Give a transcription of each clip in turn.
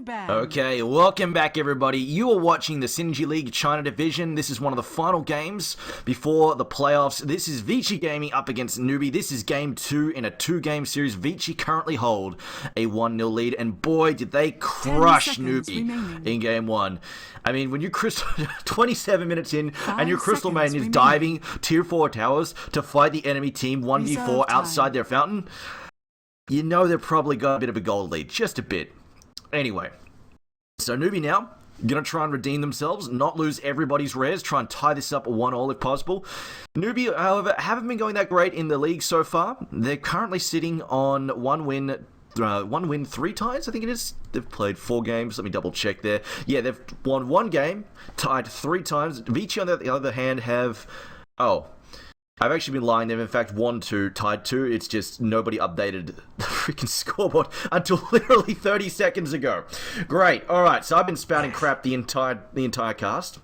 ban. Okay, welcome back everybody. You are watching the Synergy League China Division. This is one of the final games before the playoffs. This is Vici Gaming up against Newbee. This is game 2 in a 2-game series. Vici currently hold a 1-0 lead, and boy did they crush Newbee in game 1. I mean, when you 27 minutes in and your Crystal Maiden is diving tier 4 towers to fight the enemy team 1v4 outside their fountain, you know they've probably got a bit of a gold lead, just a bit. Anyway, so Newbee now going to try and redeem themselves, not lose everybody's rares, try and tie this up 1-1 if possible. Newbee, however, haven't been going that great in the league so far. They're currently sitting on one win, 3 ties, I think it is. They've played 4 games. Let me double check there. Yeah, they've won 1 game, tied 3 times. Vici, on the other hand, have... Oh, I've actually been lying. They've in fact won 2, tied 2. It's just nobody updated the freaking scoreboard until literally 30 seconds ago. Great. All right. So I've been spouting crap the entire cast.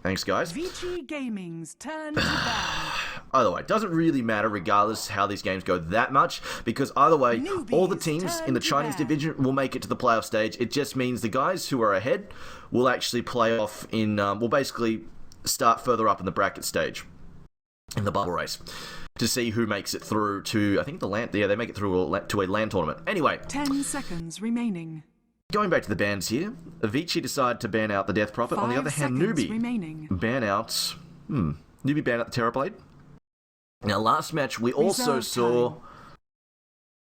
Thanks, guys. Vici Gaming's turn to ban. Either way, it doesn't really matter regardless how these games go that much, because either way, all the teams in the Chinese division will make it to the playoff stage. It just means the guys who are ahead will actually play off in, will basically start further up in the bracket stage, in the bubble race, to see who makes it through to, I think, the land, yeah, they make it through to a land tournament. Anyway. 10 seconds remaining. Going back to the bans here, Vici decided to ban out the Death Prophet. On the other hand, Newbee ban out, Newbee ban out the Terrorblade. Now, last match, we also saw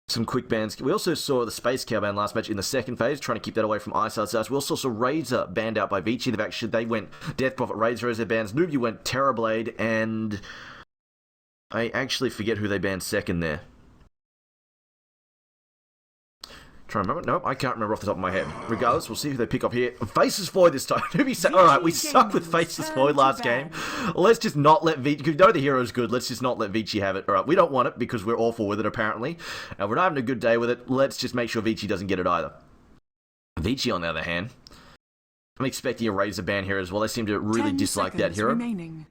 some quick bans. We also saw the Space Cow ban last match in the second phase, trying to keep that away from Ice. We also saw Razor banned out by Vici. They went Death Prophet, Razor as their bans. Newbee went Terrorblade, and I actually forget who they banned second there. Trying to remember? Nope, I can't remember off the top of my head. Regardless, we'll see who they pick up here. Faces Void this time. Alright, we sucked with Faces Void last game. Let's just not let Vici... You know the hero's good, let's just not let Vici have it. Alright, we don't want it because we're awful with it apparently. And we're not having a good day with it. Let's just make sure Vici doesn't get it either. Vici, on the other hand, I'm expecting a Razor ban here as well. They seem to really dislike that hero. Remaining.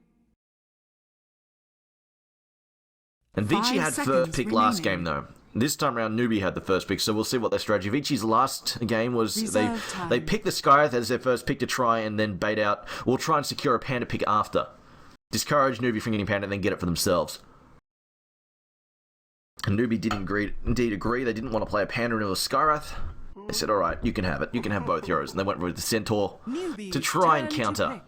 And Vici had first pick last game though. This time around, Newbee had the first pick, so we'll see what their strategy. Vici's last game was they picked the Skyreth as their first pick to try and then bait out. We'll try and secure a Panda pick after. Discourage Newbee from getting Panda and then get it for themselves. And Newbee did indeed agree. They didn't want to play a Panda into a Skyreth. They said, alright, you can have it. You can have both heroes. And they went with the Centaur to try and counter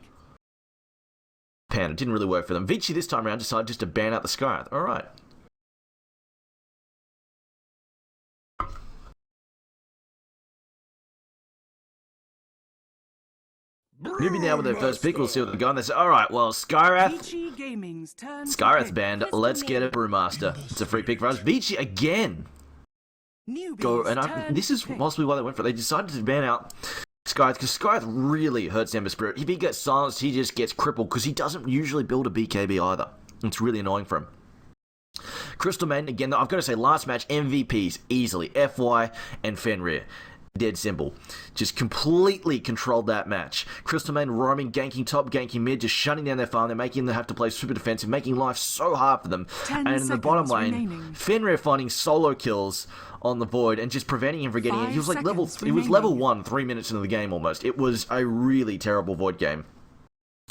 Panda. It didn't really work for them. Vici this time around decided just to ban out the Skyreth. Alright. Newbee now with their first pick. We'll see what they're going. They say, alright, well, Skyreth banned. Let's get a Brewmaster. It's a free pick for us. Vici again. This is possibly why they went for it. They decided to ban out Skyreth because Skyreth really hurts Ember Spirit. If he gets silenced, he just gets crippled because he doesn't usually build a BKB either. It's really annoying for him. Crystal Maiden, again, I've got to say, last match, MVPs, easily. FY and Fenrir. Dead simple. Just completely controlled that match. Crystal Maiden roaming, ganking top, ganking mid, just shutting down their farm. They're making them have to play super defensive, making life so hard for them. And in the bottom lane, Fenrir finding solo kills on the Void and just preventing him from getting in. He was like level 1 3 minutes into the game almost. It was a really terrible Void game.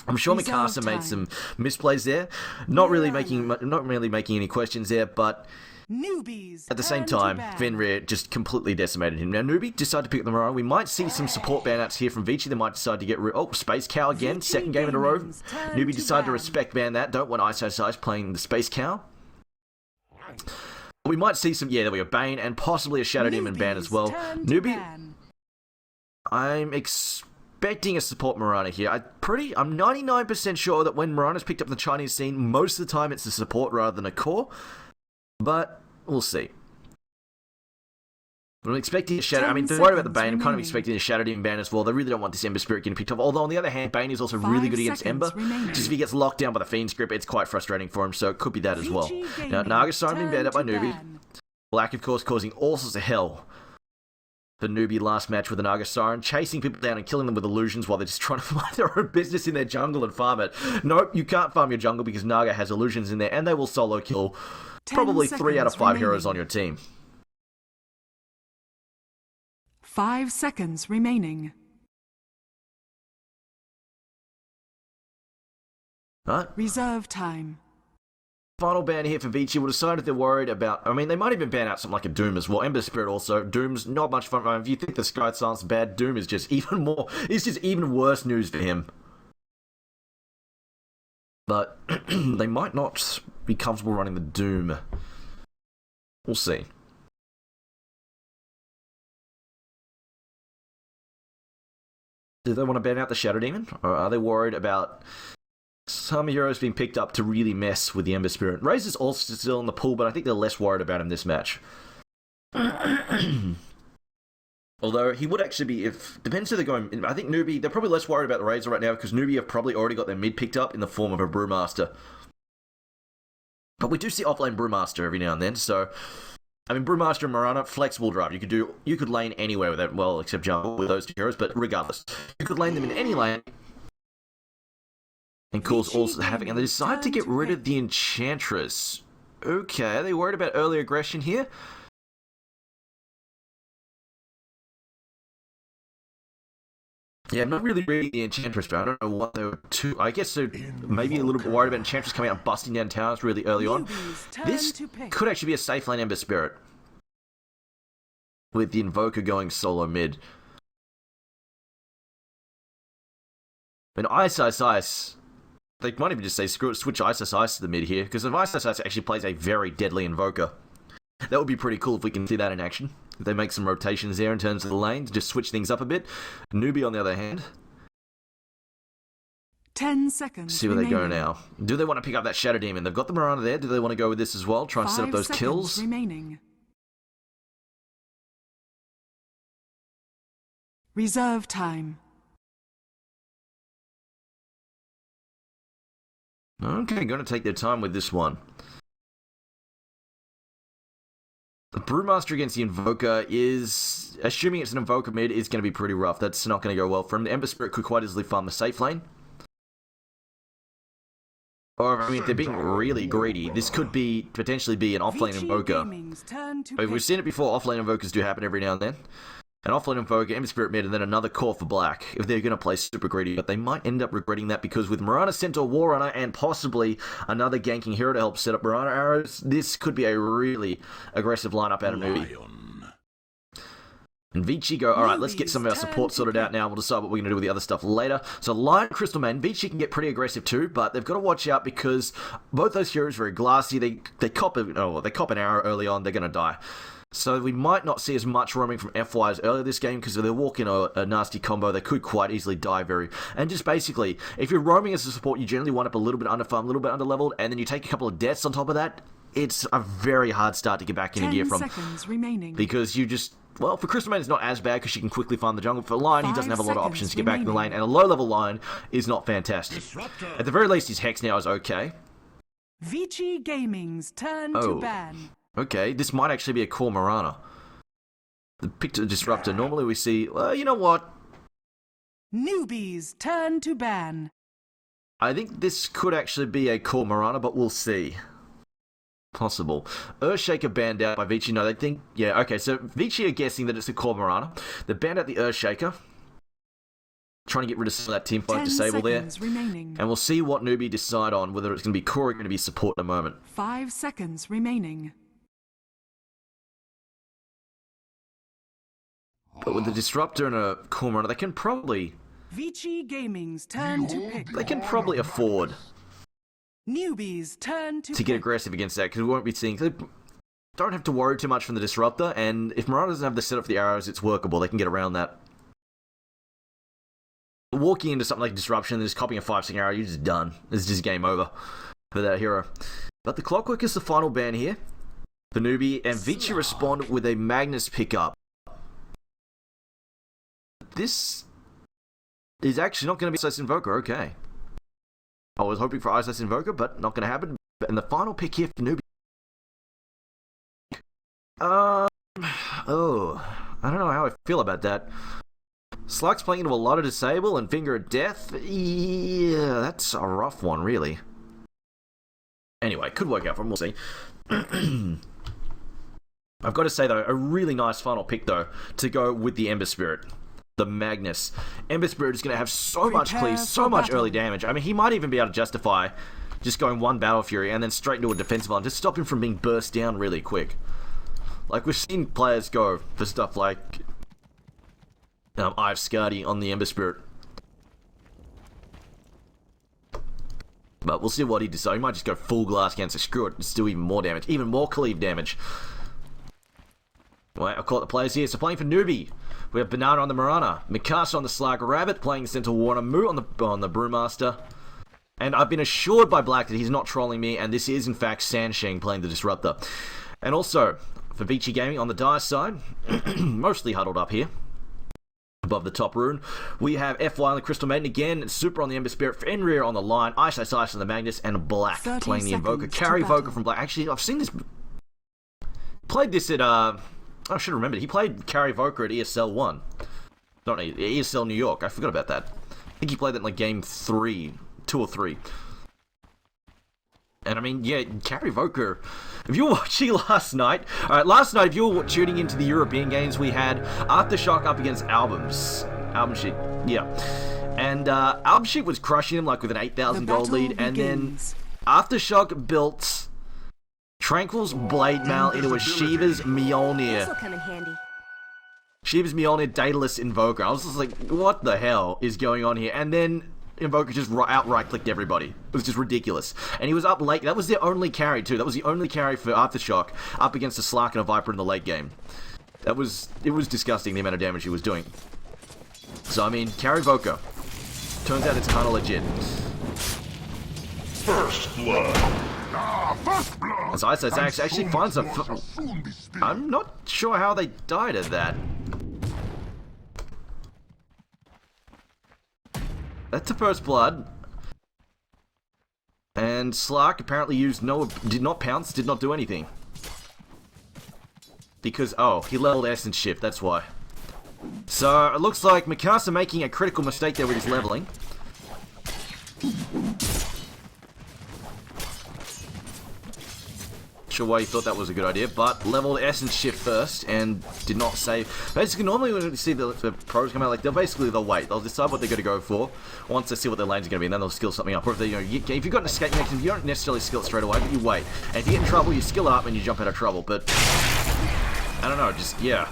I'm sure Mikasa made some misplays there. Not really making any questions there, but at the same time, Fenrir just completely decimated him. Now, Newbee decided to pick them around. We might see some support ban-outs here from Vici. They might decide to get rid... Oh, Space Cow again. Second game in a row. Newbee decided to respect ban that. Don't want Ice playing the Space Cow. We might see some... Yeah, there we go. Bane and possibly a Shadow Demon ban as well. Newbee... I'm expecting a support Mirana here. I'm 99% sure that when Mirana's picked up the Chinese scene, most of the time it's a support rather than a core. But we'll see. But I'm expecting a Shadow... I mean, don't worry about the Bane. I'm kind of expecting a Shadow Demon ban as well. They really don't want this Ember Spirit getting picked up. Although, on the other hand, Bane is also really good against Ember. Just if he gets locked down by the Fiend's Grip, it's quite frustrating for him. So it could be that as well. Now, Naga Siren being banned up by Newbee. Black, of course, causing all sorts of hell for Newbee last match with the Naga Siren. Chasing people down and killing them with illusions while they're just trying to mind their own business in their jungle and farm it. Nope, you can't farm your jungle because Naga has illusions in there and they will solo kill probably 3 out of 5 heroes on your team. 5 seconds remaining. Right. Reserve time. Final ban here for Vici. We'll decide if they're worried about... I mean, they might even ban out something like a Doom as well. Ember Spirit also. Doom's not much fun. If you think the Sky Silence is bad, Doom is just even more... It's just even worse news for him. But they might not be comfortable running the Doom. We'll see. Do they want to ban out the Shadow Demon? Or are they worried about... some heroes being picked up to really mess with the Ember Spirit? Raze is also still in the pool, but I think they're less worried about him this match. Although he would actually be, if depends who they're going. I think Newbee, they're probably less worried about the Razor right now because Newbee have probably already got their mid picked up in the form of a Brewmaster. But we do see offlane Brewmaster every now and then, so I mean Brewmaster and Mirana, flexible drive. You could lane anywhere with that, well, except jungle with those two heroes, but regardless, you could lane them in any lane. And cause all havoc, and they decide to get rid of the Enchantress. Okay, are they worried about early aggression here? Yeah, I'm not really reading the Enchantress, but I don't know what they were too... I guess they're maybe a little bit worried about Enchantress coming out and busting down towers really early on. This could actually be a safe lane Ember Spirit. With the Invoker going solo mid. And Ice. They might even just say, screw it, switch Ice to the mid here, because if Ice actually plays a very deadly Invoker, that would be pretty cool if we can see that in action. If they make some rotations there in terms of the lanes, just switch things up a bit. Newbee, on the other hand. 10 seconds. See where they go now. Do they want to pick up that Shadow Demon? They've got the Mirana there. Do they want to go with this as well? Try and set up those kills? Remaining. Reserve time. Okay, going to take their time with this one. The Brewmaster against the Invoker is, assuming it's an Invoker mid, is going to be pretty rough. That's not going to go well for him. The Ember Spirit could quite easily farm the safe lane. Or, I mean, if they're being really greedy, this could be potentially be an offlane Invoker. We've seen it before, offlane Invokers do happen every now and then. An offlane Invoker, Ember Spirit mid, and then another core for black, if they're going to play super greedy. But they might end up regretting that, because with Mirana, Centaur, Warrunner, and possibly another ganking hero to help set up Mirana arrows, this could be a really aggressive lineup out of Newbee. And Vici go, alright, let's get some of our support sorted out now. We'll decide what we're going to do with the other stuff later. So Lion, Crystal Man, Vici can get pretty aggressive too, but they've got to watch out because both those heroes are very glassy. They cop an arrow early on, they're going to die. So we might not see as much roaming from FYs earlier this game, because if they're walking a nasty combo, they could quite easily die very... And just basically, if you're roaming as a support, you generally wind up a little bit underfarmed, a little bit underleveled, and then you take a couple of deaths on top of that, it's a very hard start to get back into gear from. 10 seconds remaining. Because you just... Well, for Crystal Man, it's not as bad because she can quickly farm the jungle. For Lion, he doesn't have a lot of options to get back in the lane, and a low-level Lion is not fantastic. At the very least, his Hex now is okay. Vici Gaming's turn to ban. Okay, this might actually be a core Mirana. The pick to Disruptor. Normally we see... Well, you know what? Newbee's turn to ban. I think this could actually be a core Mirana, but we'll see. Possible. Earthshaker banned out by Vici. No, they think... Yeah, okay, so Vici are guessing that it's a core Mirana. They banned out the Earthshaker. Trying to get rid of some of that teamfight disable there. Remaining. And we'll see what Newbee decide on, whether it's going to be core or going to be support in a moment. 5 seconds remaining. But with the Disruptor and a core Mirana, they can probably... Vici Gaming's turn to pick. They can probably afford... Newbee's turn to get aggressive against that, because we won't be seeing... They don't have to worry too much from the Disruptor, and if Mirana doesn't have the setup for the arrows, it's workable. They can get around that. Walking into something like Disruption and just copying a 5-second arrow, you're just done. It's just game over for that hero. But the Clockwork is the final ban here for Newbee, and Vici respond with a Magnus pickup. This is actually not going to be Ice Invoker, okay. I was hoping for Ice Invoker, but not going to happen. And the final pick here for Newbee. I don't know how I feel about that. Slug's playing into a lot of Disable and Finger of Death. Yeah, that's a rough one, really. Anyway, could work out for him, we'll see. I've got to say, though, a really nice final pick, though, to go with the Ember Spirit. The Magnus. Ember Spirit is going to have so much cleave, so much early damage. I mean, he might even be able to justify just going one Battle Fury and then straight into a defensive line to stop him from being burst down really quick. Like, we've seen players go for stuff like I've Skadi on the Ember Spirit. But we'll see what he decides. He might just go full glass cancer. Screw it. Just do even more damage. Even more cleave damage. Right, I'll call it the players here. So playing for Newbee, we have Banana on the Marana, Mikasa on the Slag Rabbit, playing Center Warner, Moo on the Brewmaster. And I've been assured by Black that he's not trolling me, and this is in fact Sansheng playing the Disruptor. And also, for Vici Gaming on the Dice side, mostly huddled up here. Above the top rune, we have FY on the Crystal Maiden again, Super on the Ember Spirit, Fenrir on the line, Ice on the Magnus, and Black playing the Invoker. Carry Voker from Black. Actually, I've seen this. Played this at, I should have remembered. He played Carry Voker at ESL 1. Not ESL New York. I forgot about that. I think he played that in like game 2 or 3. And I mean, yeah, Carry Voker. If you were watching last night, if you were tuning into the European games, we had Aftershock up against Album Sheet, yeah. And Album Sheet was crushing him like with an 8,000 gold lead, and then Aftershock built Tranquil's Blade Mail into a Shiva's Mjolnir. Shiva's Mjolnir Daedalus Invoker. I was just like, what the hell is going on here? And then Invoker just outright clicked everybody. It was just ridiculous. And he was up late. That was their only carry, too. That was the only carry for Aftershock up against a Slark and a Viper in the late game. It was disgusting, the amount of damage he was doing. So, I mean, Carry Voker. Turns out it's kind of legit. First blood. First blood. And so I actually finds a... I'm not sure how they died at that. That's the first blood. And Slark apparently did not pounce, did not do anything. Because, oh, he leveled Essence Shift, that's why. So, it looks like Mikasa making a critical mistake there with his leveling. Sure why he thought that was a good idea, but leveled Essence Shift first and did not save. Basically, normally when you see the pros come out, like they'll wait. They'll decide what they're going to go for once they see what their lane's going to be, and then they'll skill something up. Or if they, if you've got an escape mechanism, you don't necessarily skill it straight away, but you wait. And if you get in trouble, you skill it up and you jump out of trouble. But I don't know, just yeah.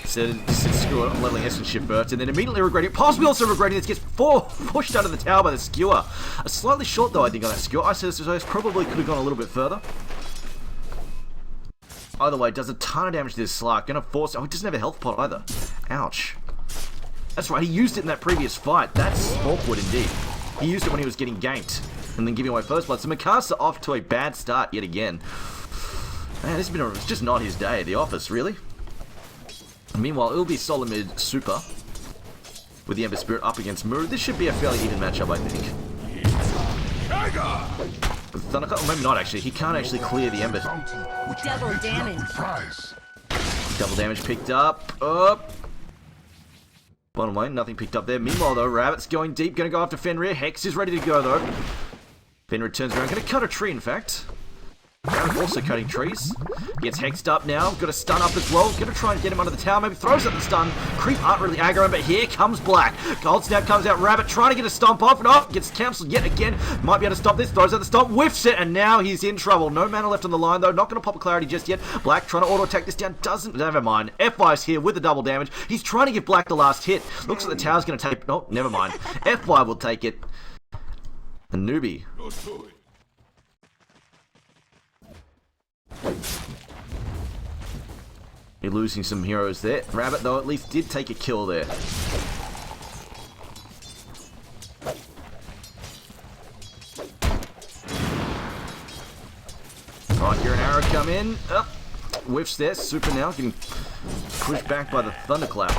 So screw it, I'm leveling Essence Shift first, and then immediately regretting it. Possibly also regretting this, gets pushed under the tower by the skewer. Slightly short though, I think, on that skewer. I said this probably could have gone a little bit further. Either way, does a ton of damage to this Slark. Gonna force... Oh, he doesn't have a health pot either. Ouch. That's right, he used it in that previous fight. That's awkward indeed. He used it when he was getting ganked. And then giving away first blood. So Mikasa off to a bad start yet again. Man, this has been it's just not his day at the office, really. And meanwhile, it'll be Solomid Super. With the Ember Spirit up against Muru. This should be a fairly even matchup, I think. Thundercut? Maybe not actually. He can't actually clear the Ember. Double damage. Double damage picked up. Up. Bottom lane, nothing picked up there. Meanwhile, though, Rabbit's going deep. Going to go after Fenrir. Hex is ready to go, though. Fenrir turns around. Going to cut a tree, in fact. Rabbit also cutting trees. Gets hexed up now. Got a stun up as well. Going to try and get him under the tower. Maybe throws out the stun. Creep aren't really aggro him, but here comes Black. Gold Snap comes out. Rabbit trying to get a stomp off. And off. Gets cancelled yet again. Might be able to stop this. Throws out the stomp. Whiffs it. And now he's in trouble. No mana left on the line, though. Not going to pop a clarity just yet. Black trying to auto-attack this down. Doesn't. Never mind. FY's here with the double damage. He's trying to give Black the last hit. Looks like the tower's going to take... Oh, never mind. FY will take it. The Newbee. You're losing some heroes there. Rabbit, though, at least did take a kill there. Alright, here an arrow come in. Up. Whiffs there. Super now getting pushed back by the Thunderclap.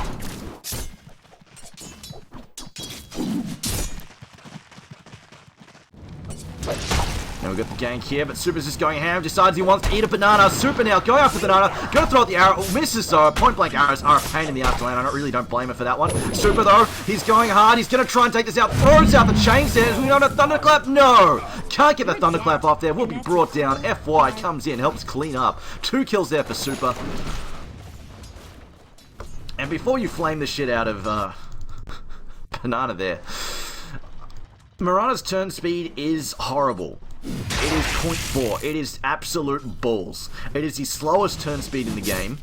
Now we've got the gank here, but Super's just going ham, decides he wants to eat a banana. Super now going after the banana, gonna throw out the arrow, misses though. Point blank arrows are a pain in the ass to land. I really don't blame him for that one. Super though, he's going hard, he's gonna try and take this out, throws out the chain stairs. We got a thunderclap, no! Can't get the thunderclap off there, will be brought down. FY comes in, helps clean up. 2 kills there for Super. And before you flame the shit out of banana there, Mirana's turn speed is horrible. It is 0.4. It is absolute balls. It is the slowest turn speed in the game.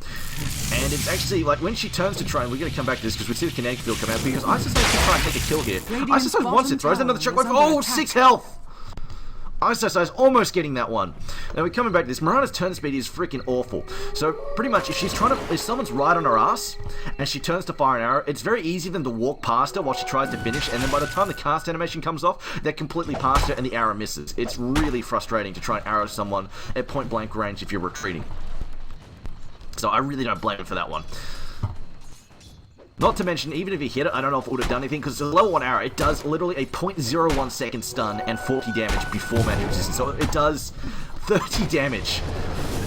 And it's actually, like, when she turns to try, and we're going to come back to this because we see the kinetic field come out, because Isis can try and take a kill here. Isis wants it, throws another shockwave. Oh, 6 health! Isis is almost getting that one. Now we're coming back to this. Mirana's turn speed is freaking awful. So pretty much if someone's right on her ass and she turns to fire an arrow, it's very easy for them to walk past her while she tries to finish, and then by the time the cast animation comes off, they're completely past her and the arrow misses. It's really frustrating to try and arrow someone at point blank range if you're retreating. So I really don't blame him for that one. Not to mention, even if he hit it, I don't know if it would have done anything, because the level 1 arrow, it does literally a 0.01 second stun and 40 damage before magic resistance. So it does 30 damage.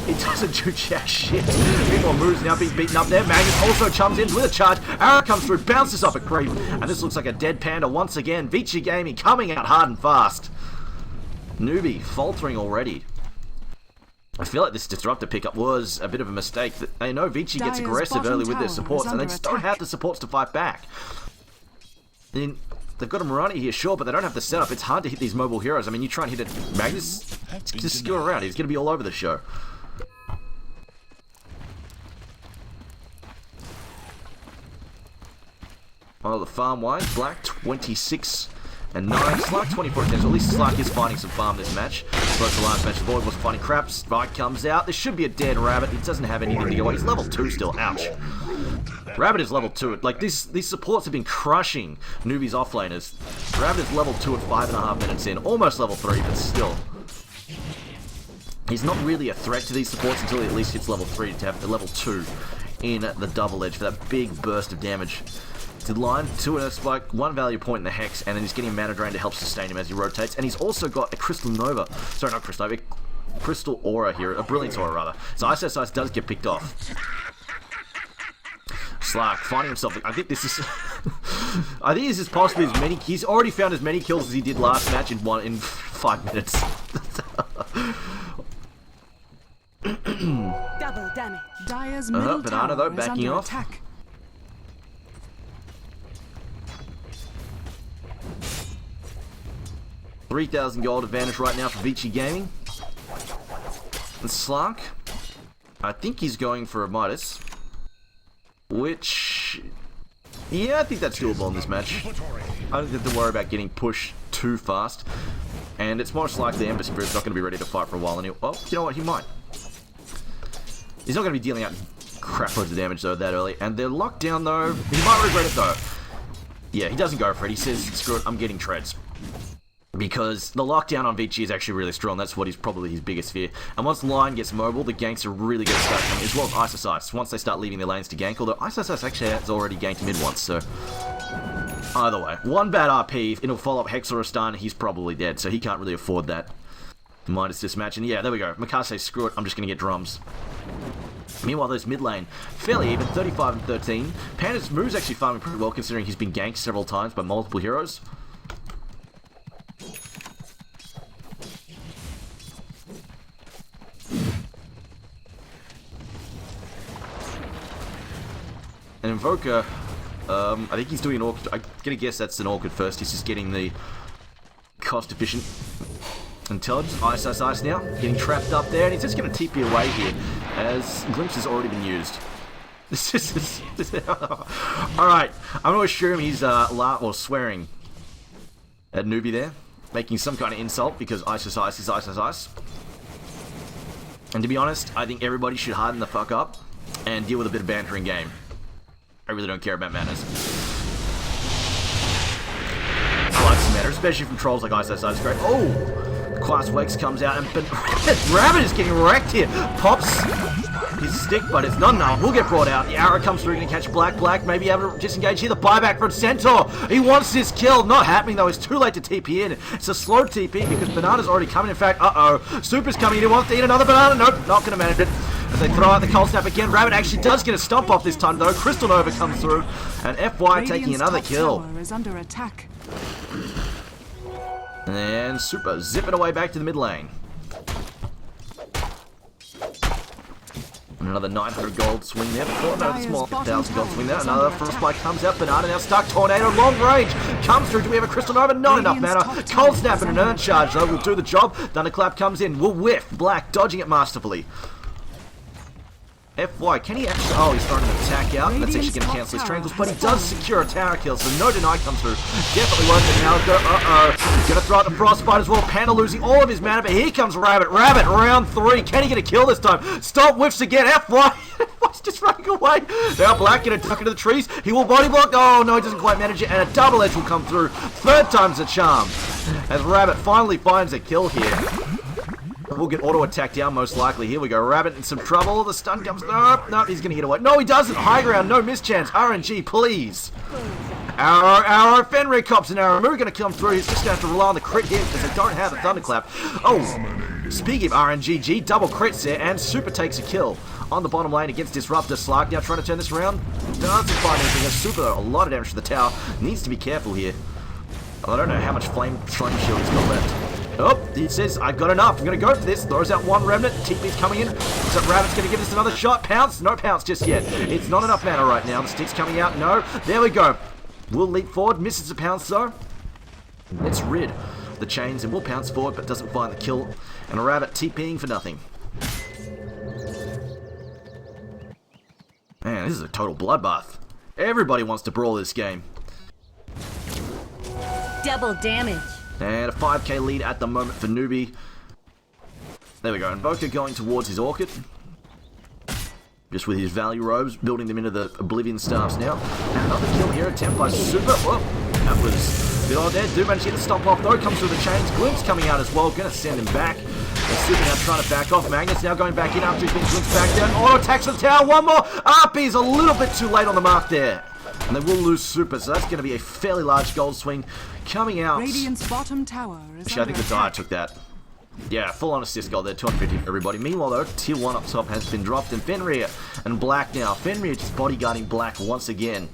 It doesn't do jack shit. Meanwhile, Move's now being beaten up there. Magnus also chums in with a charge. Arrow comes through, bounces off a creep. And this looks like a dead panda once again. Vici Gaming coming out hard and fast. Newbee faltering already. I feel like this disruptor pickup was a bit of a mistake. I know Vici gets aggressive early with their supports, and they just don't have the supports to fight back. Then they've got a Mirani here, sure, but they don't have the setup. It's hard to hit these mobile heroes. I mean, you try and hit a Magnus, just skew around. He's going to be all over the show. Oh, the farm-wise, Black 26 and 9. Slark 24 attempts. At least Slark is finding some farm this match. Both the last match, the Void was finding crap. Spike comes out. This should be a dead rabbit. He doesn't have anything to go on. He's level 2 still. Ouch. Rabbit is level 2. Like, these supports have been crushing Newbee's offlaners. Rabbit is level 2 at 5.5 minutes in. Almost level 3, but still. He's not really a threat to these supports until he at least hits level 3 to have the level 2 in the double edge for that big burst of damage. To line, 2 in a spike, 1 value point in the hex, and then he's getting mana drain to help sustain him as he rotates. And he's also got a Crystal Nova. Sorry, not Crystal Nova, Crystal Aura here, a Brilliant Aura rather. So Ice does get picked off. Slark finding himself. I think this is. I think this is possibly as many. He's already found as many kills as he did last match in 5 minutes. Double damage. Dire's middle Banana though tower is backing under off. attack. $3,000 gold advantage right now for Vici Gaming. And Slark, I think he's going for a Midas. Which, yeah, I think that's doable in this match. I don't have to worry about getting pushed too fast. And it's most likely Embassy Spirit's not going to be ready to fight for a while. And well, you know what, he might. He's not going to be dealing out crap loads of damage though that early. And they're locked down though. He might regret it though. Yeah, he doesn't go for it. He says, screw it, I'm getting treads. Because the lockdown on Vici is actually really strong. That's what is probably his biggest fear. And once the line gets mobile, the ganks are really going to start coming, as well as Ice once they start leaving their lanes to gank. Although Ice actually has already ganked mid once, so either way, one bad RP, it'll follow up Hex or a stun. He's probably dead, so he can't really afford that. Minus this match, and yeah, there we go. Mikase, screw it. I'm just going to get drums. Meanwhile, those mid lane, fairly even, 35 and 13. Panda's move's actually farming pretty well, considering he's been ganked several times by multiple heroes. And Invoker, I think he's doing an Orchid. I'm gonna guess that's an Orchid first. He's just getting the cost-efficient intelligence. Ice now, getting trapped up there, and he's just gonna TP away here, as Glimpse has already been used. Alright, I'm gonna assume he's swearing at Newbee there, making some kind of insult, because Ice is Ice. And to be honest, I think everybody should harden the fuck up and deal with a bit of banter in game. I really don't care about manners. I like some manners, especially from trolls like Ice. It's great. Oh! Class Wex comes out and Rabbit is getting wrecked here. Pops his stick, but it's not enough. Will get brought out. The arrow comes through, going to catch Black. Black maybe able to disengage here. The buyback from Centaur. He wants this kill. Not happening though. It's too late to TP in. It's a slow TP because Banana's already coming. In fact, Super's coming in. He wants to eat another banana. Nope, not going to manage it. As they throw out the cold snap again, Rabbit actually does get a stomp off this time though. Crystal Nova comes through, and FY taking another kill. Tower is under attack. And Super zipping away back to the mid lane. Another 900 gold swing there before. Another small 1,000 gold swing there. Another frostbite comes out. Banana now stuck. Tornado, long range. Comes through. Do we have a Crystal Nova? Not enough mana. Cold snap and an urn charge though will do the job. Thunderclap comes in. Will whiff. Black dodging it masterfully. FY, can he actually... Oh, he's throwing an attack out. That's actually going to cancel his triangles, but he does secure a tower kill, so no deny comes through. Definitely worth it now. Going to throw out the frostbite as well. Panda losing all of his mana, but here comes Rabbit. Rabbit, round 3. Can he get a kill this time? Stop, whiffs again. FY, FY's just running away. Now Black going to duck into the trees. He will body block. Oh, no, he doesn't quite manage it, and a double edge will come through. Third time's a charm. As Rabbit finally finds a kill here. We'll get auto attack down most likely. Here we go. Rabbit in some trouble. The stun comes. Nope, he's going to get away. No, he doesn't. High ground. No mischance. RNG, please. Arrow. Fenrir cops an arrow. We're going to come through. He's just going to have to rely on the crit hit because they don't have a thunderclap. Oh, speaking of RNGG, double crits there, and Super takes a kill on the bottom lane against Disruptor. Slark now trying to turn this around. Doesn't find anything. Super, a lot of damage to the tower. Needs to be careful here. I don't know how much flame shield he's got left. Oh, he says, I've got enough. I'm going to go for this. Throws out one remnant. TP's coming in. So Rabbit's going to give this another shot. Pounce. No pounce just yet. It's not enough mana right now. The stick's coming out. No. There we go. Will leap forward. Misses the pounce though. Let's rid the chains and will pounce forward but doesn't find the kill. And a Rabbit TPing for nothing. Man, this is a total bloodbath. Everybody wants to brawl this game. Double damage. And a 5k lead at the moment for Newbee. There we go. Invoker going towards his Orchid. Just with his value robes, building them into the Oblivion staffs now. And another kill here, attempt by Super. Whoa, that was a bit odd there. Do manage to get the stomp off though. Comes through the chains. Glimpse coming out as well. Gonna send him back. And Super now trying to back off. Magnus now going back in after he's been glimpsed back down. Auto attacks the tower. One more. RP's a little bit too late on the mark there. And they will lose Super, so that's going to be a fairly large gold swing coming out. Radiant's bottom tower is Actually, I think the Dire took that. Yeah, full-on assist gold there, 250 for everybody. Meanwhile, though, tier 1 up top has been dropped, and Fenrir and Black now. Fenrir just bodyguarding Black once again.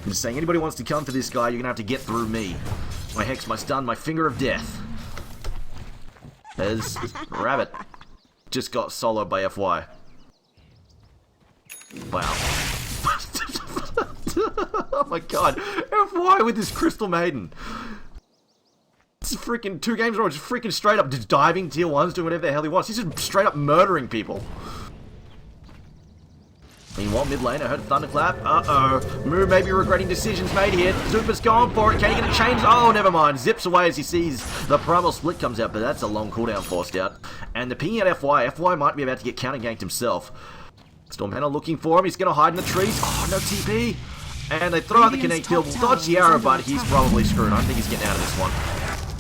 I'm just saying, anybody wants to come for this guy, you're going to have to get through me. My Hex, my stun, my Finger of Death. There's Rabbit. Just got soloed by FY. Wow. Oh my god, FY with this Crystal Maiden. It's freaking 2 games in a row, just freaking straight up just diving tier 1s, doing whatever the hell he wants. He's just straight up murdering people. Meanwhile, mid lane, I heard a thunderclap. Moo may be regretting decisions made here. Super's going for it. Can he get a change? Oh, never mind. Zips away as he sees the primal split comes out, but that's a long cooldown forced out. And the pinging at FY. FY might be about to get counter ganked himself. Stormhunter looking for him. He's going to hide in the trees. Oh, no TP. And they throw out the Connect Field. Will dodge the arrow, but he's probably screwed. I think he's getting out of this one.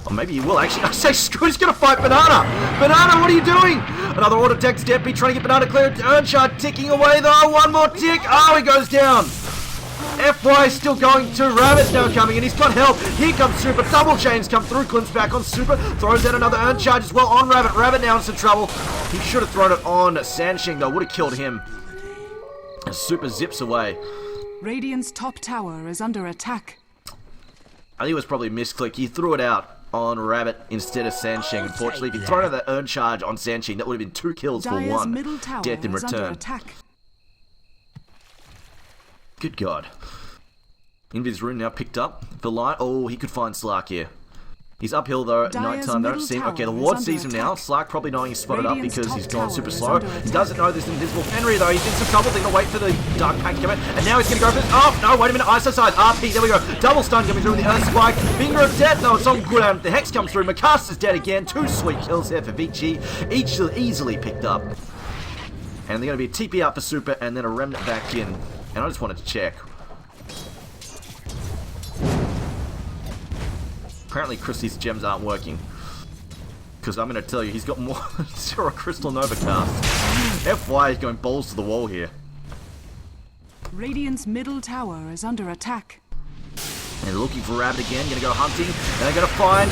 Or maybe he will actually. I say screw, he's going to fight Banana. Banana, what are you doing? Another auto attack step. He's trying to get Banana clear. Earnshard ticking away though. One more tick. Oh, he goes down. FY is still going to. Rabbit's now coming and he's got help. Here comes Super. Double chains come through. Glimpse back on Super. Throws out another Earnshard as well on Rabbit. Rabbit now in some trouble. He should have thrown it on Sansheng though. Would have killed him. Super zips away. Radiant's top tower is under attack. I think it was probably a misclick. He threw it out on Rabbit instead of Sansheng. Unfortunately, if he thrown out that Earn Charge on Sansheng, that would have been 2 kills for Dire's 1 middle tower death in is under return. attack. Good God. Invis rune now picked up for light. Oh, he could find Slark here. He's uphill though at Dire's night time. Don't middle see him. Okay, the tower ward is sees him under now. attack. Slark probably knowing he's spotted Radiant's up because he's top gone tower super is slow. under He attack. doesn't know this invisible Fenrir though. He's in some trouble. They're going to wait for the Dark Pack to come in. And now he's going to go for this. Oh, no, wait a minute. ISO side. RP. There we go. Double stun coming through with the Earth Spike. Finger of Death. No, it's on cooldown. The Hex comes through. Makasta's dead again. 2 sweet kills there for Vici. Each easily picked up. And they're going to be a TP out for Super and then a Remnant back in. And I just wanted to check. Apparently Christie's gems aren't working. Because I'm going to tell you, he's got more 0 Crystal Nova cast FY is going balls to the wall here. Radiant's middle tower is under attack. And they're looking for Rabbit again, gonna go hunting. They're gonna find,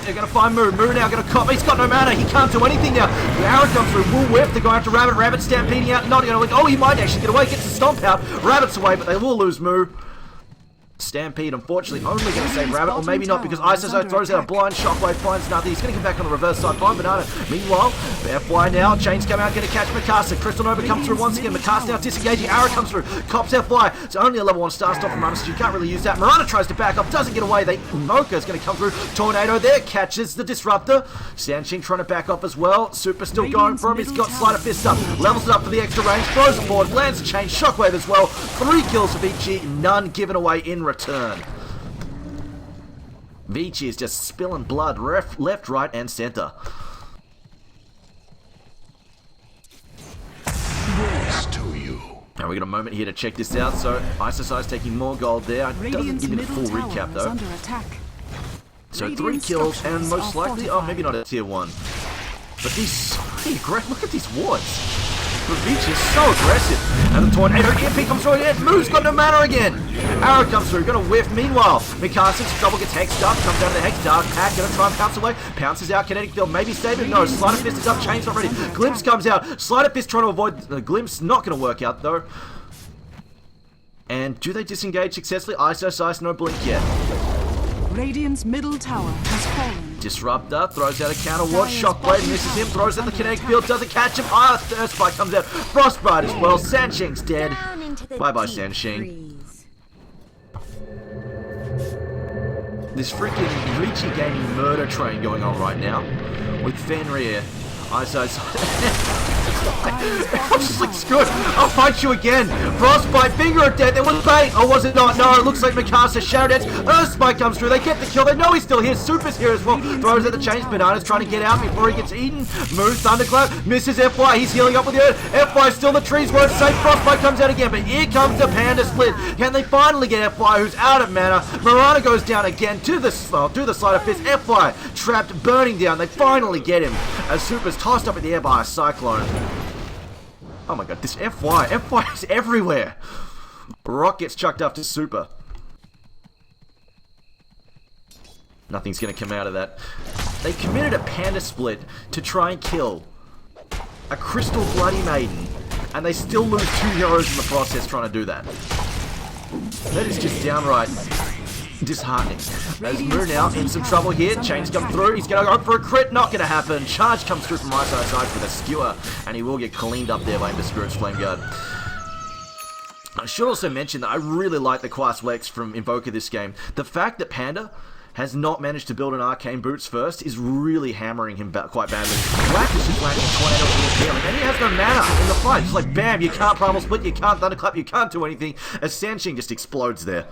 they're gonna find Moo. Moo now gonna cop, he's got no mana, he can't do anything now. The arrow comes through, will whip, they're going after Rabbit. Rabbit stampeding out, not gonna look, oh, he might actually get away, gets the stomp out. Rabbit's away, but they will lose Moo. Stampede, unfortunately, only going to save Rabbit, or maybe not, because Iso throws out a blind shockwave, finds nothing. He's going to come back on the reverse side, find Banana. Meanwhile, FY now, Chains come out, going to catch Mikasa. Crystal Nova comes through once again. Mikasa now disengaging, arrow comes through, cops FY. It's only a level 1 star stop from Runner, so you can't really use that. Mirana tries to back up, doesn't get away. Mocha's going to come through. Tornado there, catches the Disruptor. Sanshing trying to back up as well. Super still going for him. He's got Sleight of Fist up, levels it up for the extra range, throws it forward, lands a chain, shockwave as well. 3 kills for Vici, none given away in return. Vici is just spilling blood left, right, and center. To you. Now we got a moment here to check this out. So Iso taking more gold there. Doesn't give me the full recap though. Under attack. So 3 kills and most likely, oh maybe not a tier 1. But these, look at these wards. Vici is so aggressive. And the Tornado EMP comes through again. Moo's got no mana again. Arrow comes through, gonna whiff. Meanwhile, Mikasa's trouble gets hexed up, comes out of the hex, dark pack, gonna try and pounce away. Pounces out, kinetic field, maybe save it. No, Sleight of Fist is up, chain's not ready. Glimpse comes out. Sleight of Fist trying to avoid the Glimpse, not gonna work out though. And do they disengage successfully? Iso, no blink yet. Radiant's middle tower has fallen. Disruptor throws out a counter ward, shockwave misses him, throws out the kinetic field, doesn't catch him. Thirstbite comes out, Frostbite as well. Sanshing's dead. Bye bye, Sanshing. This freaking Vici gaming murder train going on right now with Fenrir. Iso. I was just like, screw it, I'll fight you again. Frostbite, finger of death, it was bait, or was it not? No, it looks like Mikasa, Shadow Dance, Earthspike comes through, they get the kill, they know he's still here, Super's here as well, throws at the chains, Banana's trying to get out before he gets eaten, Moves, Thunderclap, misses FY, he's healing up with the earth, FY still the trees won't save, Frostbite comes out again, but here comes the Panda Split, can they finally get FY who's out of mana, Mirana goes down again to the Sleight of Fist, FY trapped, burning down, they finally get him, as Super's tossed up in the air by a Cyclone. Oh my god, this FY is everywhere. Rock gets chucked up to Super. Nothing's gonna come out of that. They committed a Panda Split to try and kill a Crystal Bloody Maiden, and they still lose 2 heroes in the process trying to do that. That is just downright disheartening. As Moo now in some trouble here, Chains come through, he's gonna go for a crit, not gonna happen. Charge comes through from Iso's side with a skewer, and he will get cleaned up there by Ember Spirit's Flame Guard. I should also mention that I really like the Quas Lex from Invoker this game. The fact that Panda has not managed to build an Arcane Boots first is really hammering him quite badly. Black is just landing a Tornado in his healing, and he has no mana in the fight. It's like, bam, you can't Primal Split, you can't Thunderclap, you can't do anything, as Sanshing just explodes there.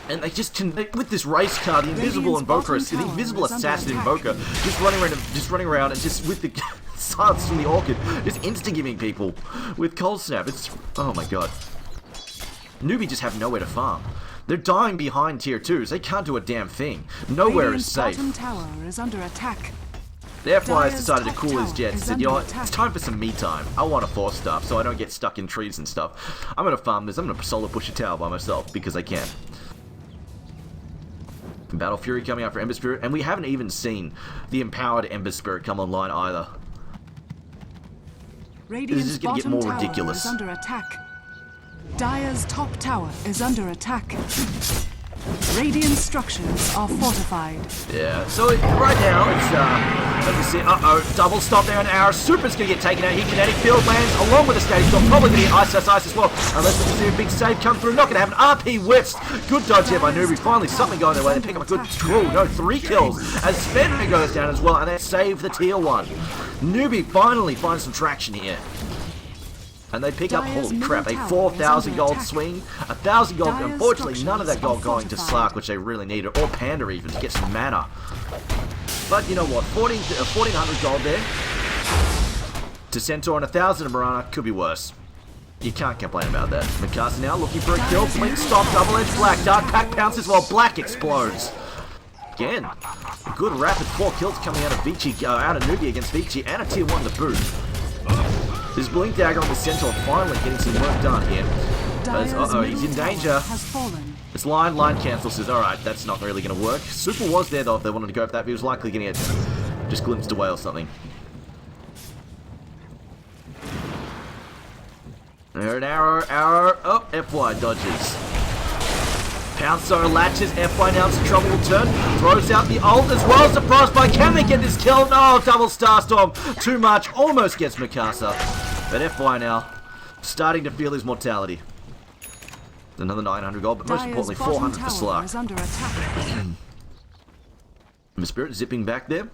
And they just can, with this race car, the invisible invoker, the invisible assassin invoker, just running around and just with the silence from the orchid, just insta-giving people with Cold Snap. It's, oh my god. Newbee just have nowhere to farm. They're dying behind tier 2s. They can't do a damn thing. Nowhere is safe. Bottom tower is under attack. The FY has decided to cool his jets and said, you know what, it's time for some me time. I want a 4-star so I don't get stuck in trees and stuff. I'm gonna farm this. I'm gonna solo push a tower by myself because I can. Battle Fury coming out for Ember Spirit, and we haven't even seen the empowered Ember Spirit come online either. This is going to get more ridiculous. Is under attack. Dire's top tower is under attack. Radiant structures are fortified. Yeah, so right now it's, let me see, double stop there on Arrow. Super's gonna get taken out here. Kinetic Field lands along with the static stop. Probably gonna get Ice as well. Unless we can see a big save come through. Not gonna happen. RP whiffs. Good dodge here by Newbee. Finally something going their way. They pick up a good scroll. No, 3 kills. As Fenrir goes down as well, and they save the tier 1. Newbee finally finds some traction here. And they pick up, holy crap, a 4,000 gold swing, 1,000 gold, unfortunately none of that gold going to Slark, which they really needed, or Panda even, to get some mana. But you know what, 1,400 gold there, to Centaur and 1,000 to Mirana, could be worse. You can't complain about that. Mikasa now looking for a kill, Blink stop, double edge Black, Dark Pack pounces while Black explodes. Again, a good rapid 4 kills coming out of Vici, out of Newbee against Vici, and a tier 1 to boot. This Blink Dagger on the Centaur finally getting some work done here. Dyer's Uh-oh, he's in middle tower danger. has fallen. This line cancel says, alright, that's not really going to work. Super was there though if they wanted to go for that, but he was likely going to get just glimpsed away or something. There an arrow. Oh, FY dodges. Pouncer latches, FY now some trouble will turn. Throws out the ult as well, surprised by can they get this kill? No, double Starstorm. Too much, almost gets Mikasa. But FY now starting to feel his mortality. Another 900 gold, but most Dyer's importantly bottom 400 for tower Slark. is under attack. The Spirit zipping back there.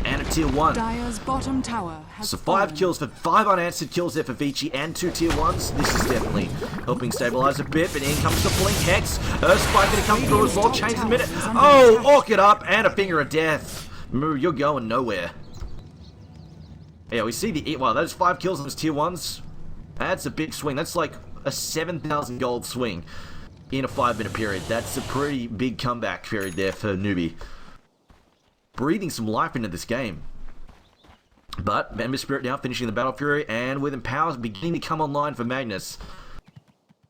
And a tier 1. Dyer's bottom tower has So 5 fallen. kills for 5 unanswered kills there for Vici and 2 tier 1s. This is definitely helping stabilize a bit, but in comes the Blink Hex. Spike gonna come through as well, change the minute. Oh, orc it up and a Finger of Death. Moo, you're going nowhere. Yeah, we see the... Wow, those 5 kills on those tier 1s. That's a big swing. That's like a 7,000 gold swing in a 5-minute period. That's a pretty big comeback period there for Newbee. Breathing some life into this game. But Member Spirit now finishing the Battle Fury, and with Empowers beginning to come online for Magnus.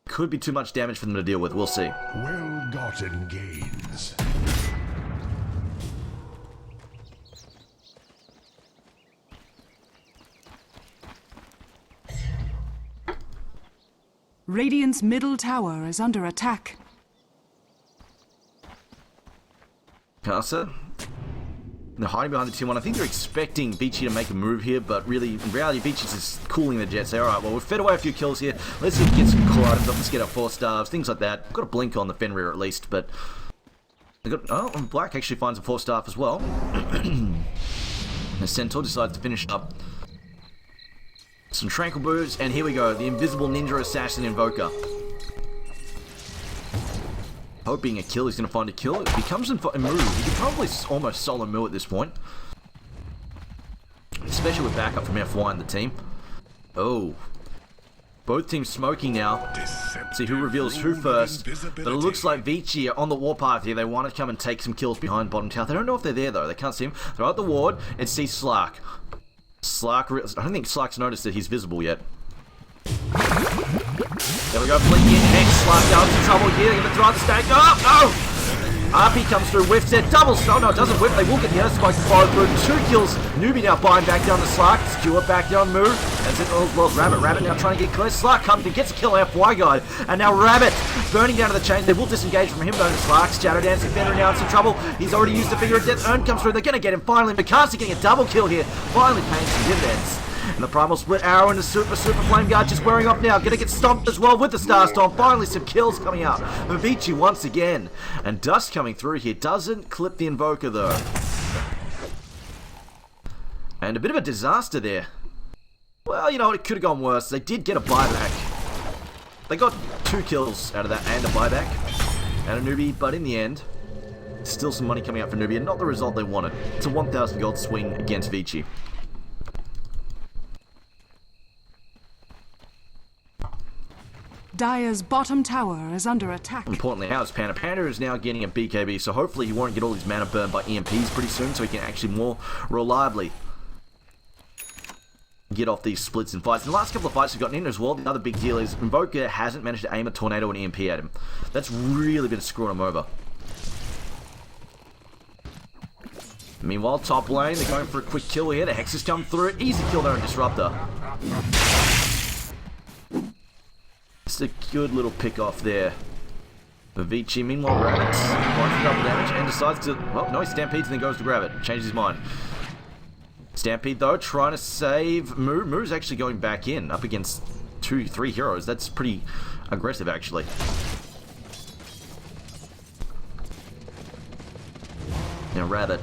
Could be too much damage for them to deal with. We'll see. Well-gotten gains. Radiant's middle tower is under attack. Casa. They're hiding behind the tier 1. I think they're expecting Vici to make a move here, but really, in reality, Vici's just cooling the Jets. Alright, well, we've fed away a few kills here. Let's see if we get some core items up. Let's get our 4 stars, things like that. Got a blink on the Fenrir at least, but... and Black actually finds a 4 staff as well. The Centaur decides to finish up. Some Tranquil Bows, and here we go. The Invisible Ninja Assassin Invoker. Hoping a kill, he's going to find a kill. If he comes in for a move, he could probably almost solo Moo at this point. Especially with backup from FY in the team. Oh. Both teams smoking now. See who reveals who first. But it looks like Vici are on the warpath here. They want to come and take some kills behind bottom tower. They don't know if they're there though. They can't see him. Throw out the ward and see Slark. I don't think Slark's noticed that he's visible yet. There we go, Blink in, Hex, Slark down some trouble here, they're gonna throw out the stack, no! RP comes through, whiffs it, double, no, it doesn't whiff, they will get the other spike to follow through, 2 kills, Newbee now buying back down the Slark, Skewer back down, Moo, as it, oh, well, Rabbit now trying to get close, Slark comes and gets a kill on FY guy, and now Rabbit, burning down to the chains, they will disengage from him, though, Slark, Shadow Dancing, Fender now in some trouble, he's already used the Finger of Death, Urn comes through, they're gonna get him, finally, Mikasa getting a double kill here, finally paying some dividends. And the Primal Split Arrow and the Super Flame Guard just wearing off now. Gonna get stomped as well with the Starstorm. Finally some kills coming out. Vici once again. And Dust coming through here. Doesn't clip the Invoker though. And a bit of a disaster there. Well, you know what? It could have gone worse. They did get a buyback. They got 2 kills out of that and a buyback. And a Newbee, but in the end, still some money coming out for Newbee and not the result they wanted. It's a 1,000 gold swing against Vici. Dyer's bottom tower is under attack. Importantly, how's Panda? Panda is now getting a BKB, so hopefully he won't get all his mana burned by EMPs pretty soon, so he can actually more reliably get off these splits and fights. And the last couple of fights we've gotten in as well, the other big deal is Invoker hasn't managed to aim a Tornado and EMP at him. That's really been screwing him over. Meanwhile, top lane, they're going for a quick kill here. The Hex has come through. Easy kill there on Disruptor. It's a good little pick off there for Vici. Meanwhile, Rabbit finds the double damage and decides to... Well, no, he stampedes and then goes to grab it. Changes his mind. Stampede, though, trying to save Moo. Moo's actually going back in, up against 2-3 heroes. That's pretty aggressive, actually. Now, Rabbit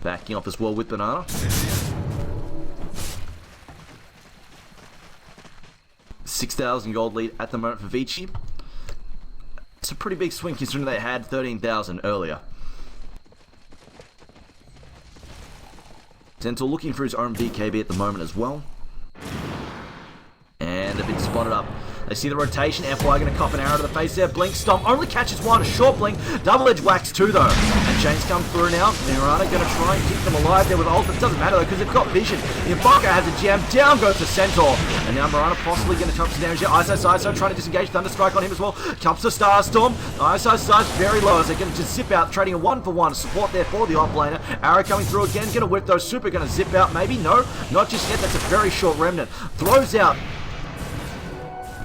backing off as well with Banana. 6,000 gold lead at the moment for Vici. It's a pretty big swing considering they had 13,000 earlier. Centaur looking for his own BKB at the moment as well. And they've been spotted up They see the rotation. FY going to cop an arrow to the face there. Blink Stomp only catches one. A short blink. Double edge wax two though. And Chains come through now. Mirana going to try and keep them alive there with ult. It doesn't matter though because they've got vision. Ibaka has a jam. Down goes the Centaur. And now Mirana possibly going to chop some damage here. ISO trying to disengage. Thunderstrike on him as well. Comes the Starstorm. ISO very low as they're going to just zip out. Trading a 1-for-1 support there for the off laner. Arrow coming through again. Going to whip those. Super going to zip out. Maybe? No. Not just yet. That's a very short remnant. Throws out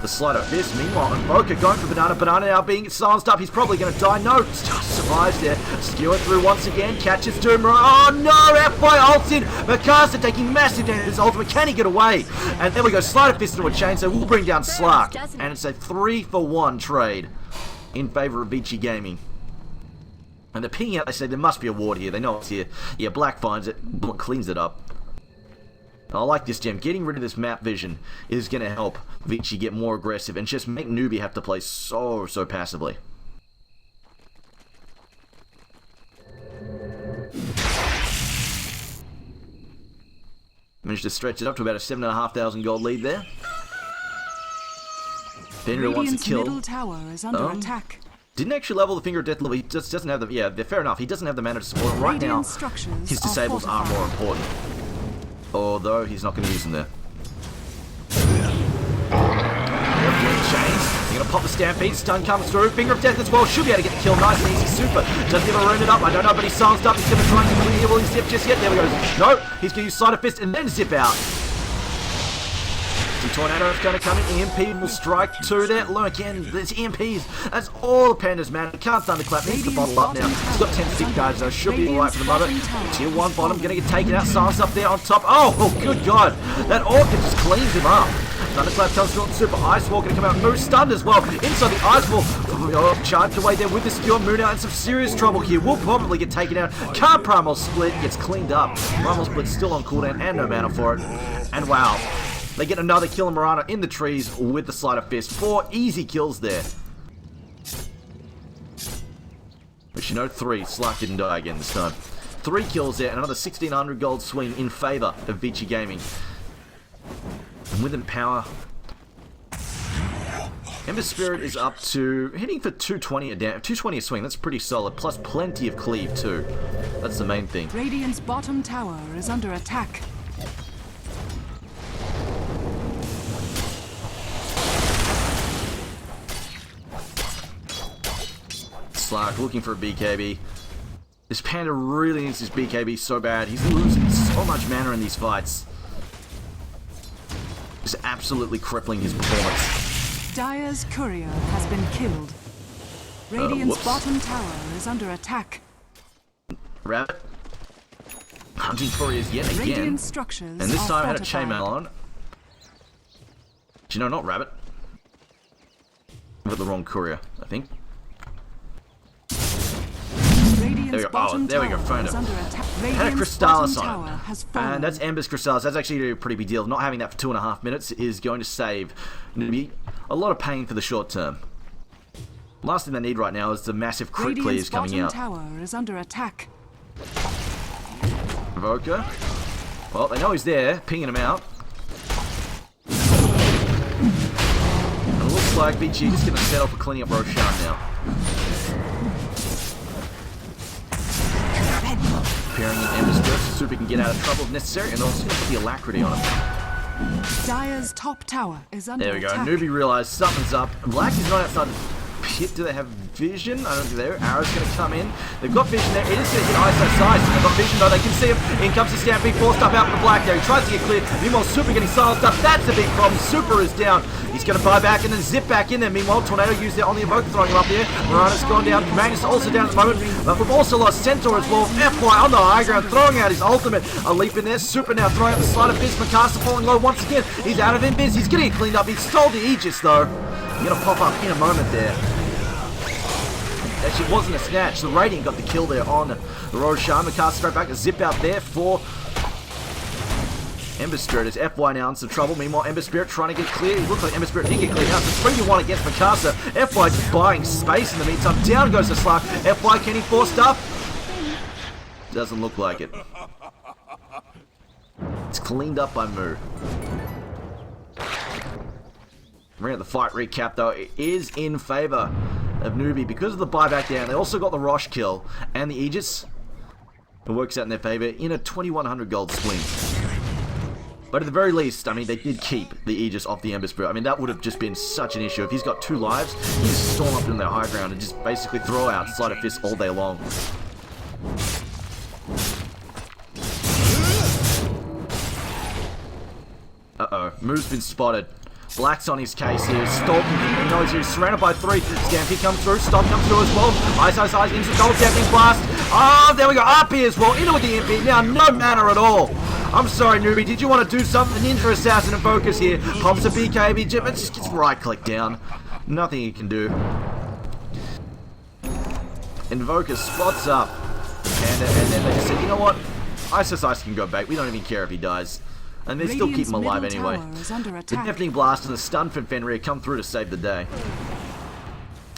the Sleight of Fist. Meanwhile, Invoker going for Banana. Banana now being silenced up. He's probably going to die. No, just survives there. Skewer through once again. Catches Doom. Oh no! FY ults in. Mikasa taking massive damage. His ultimate. Can he get away? And there we go. Sleight of Fist into a chain. So we'll bring down Slark. And it's a 3-for-1 trade in favor of Vici Gaming. And they're pinging out. They say there must be a ward here. They know it's here. Yeah, Black finds it. Cleans it up. I like this gem. Getting rid of this map vision is going to help Vici get more aggressive and just make Newbee have to play so passively. Managed to stretch it up to about a 7,500 gold lead there. Fenrir wants to kill. Middle tower is under attack. Didn't actually level the Finger of Death level. He just doesn't have the... Yeah, fair enough. He doesn't have the mana to support it right now. His disables are more important. Although he's not going to use them there. Chains. They're going to pop the Stampede. Stun comes through. Finger of Death as well. Should be able to get the kill. Nice and easy. Super. Doesn't even rune it up. I don't know, but he's silenced up. He's going to try and get clear. Will he zip just yet? There we go. No. He's going to use Sleight of Fist and then zip out. The Tornado is going to come in. EMP will strike two there. Look again. There's EMPs. That's all the Panda's man. He can't thunderclap. Needs to bottle up now. He's got 10 stick cards though. Should be alright for the moment. Tier 1 bottom. Going to get taken out. Silence up there on top. Oh, good God. That Orchid just cleans him up. Thunderclap comes through on Super. Ice Wall going to come out. Moose stunned as well. Inside the Ice Wall. Charged away there with the Skewer. Moon out in some serious trouble here. Will probably get taken out. Can't Primal Split. Gets cleaned up. Primal Split still on cooldown and no mana for it. And wow. They get another kill in Mirana in the trees with the Sleight of Fist. 4 easy kills there. But you know, 3. Slark didn't die again this time. 3 kills there, and another 1,600 gold swing in favour of Vici Gaming. And with power, Ember Spirit is up to hitting for 220 a 220 a swing. That's pretty solid. Plus plenty of cleave too. That's the main thing. Radiant's bottom tower is under attack. Slark looking for a BKB. This Panda really needs this BKB so bad. He's losing so much mana in these fights. Just absolutely crippling his performance. Dire's courier has been killed. Radiant's bottom tower is under attack. Rabbit. Hunting couriers yet again. Radiant structures and this time I had a fortified. chainmail on. Do you know, not Rabbit. I've got the wrong courier, I think. There we go. Oh, there we go. Found him. Had a Crystallis on it. And that's Ember's Crystallis. That's actually a pretty big deal. Not having that for 2.5 minutes is going to save Newbee a lot of pain for the short term. Last thing they need right now is the massive crit clears coming out. Tower is under attack. Invoker. Well, they know he's there, pinging him out. And it looks like Vici is going to settle for cleaning up Roshan now. Preparing an Ember Spirit so Super can get out of trouble if necessary, and also put the Alacrity on him. Dire's top tower is under attack. There we go. Newbee realized something's up. Black is not outside the pit. Do they have vision? I don't think they're. Arrow's going to come in. They've got vision there. It is going to hit ISO sides. They've got vision though. They can see him. In comes the Stampede. Forced up out for the Black there. He tries to get clear. Meanwhile, Super getting silenced up. That's a big problem. Super is down. He's going to buy back and then zip back in there. Meanwhile, Tornado used there on the Invoker, throwing him up there. Mirana's gone down. Magnus also down at the moment. But we've also lost Centaur as well. FY on the high ground, throwing out his ultimate. A leap in there. Super now throwing out the Sleight of Fist. Mikasa falling low once again. He's out of invis. He's getting cleaned up. He stole the Aegis though. He's going to pop up in a moment there. Actually, it wasn't a snatch. The Radiant got the kill there on the Roshan. Mikasa straight back. A zip out there for Ember Spirit. Is FY now in some trouble. Meanwhile, Ember Spirit trying to get clear. It looks like Ember Spirit did get cleared out. So 3-1 against Mikasa. FY just buying space in the meantime. Down goes the Slark. FY, can he force stuff? Doesn't look like it. It's cleaned up by Moo. We're at the fight recap though. It is in favor of Newbee because of the buyback down. They also got the Rosh kill and the Aegis. It works out in their favor in a 2100 gold swing. But at the very least, I mean, they did keep the Aegis off the Ember Spirit. I mean, that would have just been such an issue. If he's got 2 lives, he just storm up in their high ground and just basically throw out Sleight of Fist all day long. Uh-oh, Moo's been spotted. Black's on his case here, stalking him. He knows he's surrounded by 3. Stampede comes through, Stomp comes through as well. Ice, instant gold, Damping Blast. Oh, there we go, up here as well, into with the MP. Now, no mana at all. I'm sorry, Newbee, did you want to do something? Ninja Assassin and Focus here. Pops a BKB, but just gets right-click down. Nothing he can do. Invoker spots up. And then they just said, you know what? Ice can go back. We don't even care if he dies. And they still keep him alive anyway. The Deafening Blast and the stun from Fenrir come through to save the day.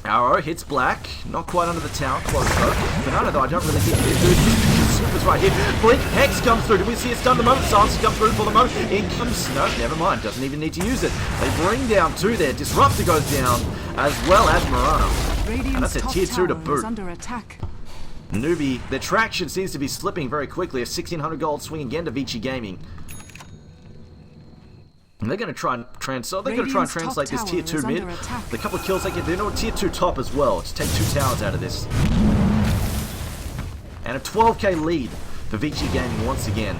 Arrow hits Black, not quite under the tower, close though. Banana though, I don't really think he can do this. Super's right here. Blink, Hex comes through. Do we see a stun the moment? Silence comes through for the moment. In comes, no, never mind, doesn't even need to use it. They bring down 2 there. Disruptor goes down, as well as Mirana. And that's a tier 2 to boot. Newbee, their traction seems to be slipping very quickly. A 1600 gold swing again to Vici Gaming. And they're going to try and translate this tier 2 mid. The couple of kills they get, they're a tier 2 top as well. Just take 2 towers out of this. And a 12k lead for Vici Gaming once again.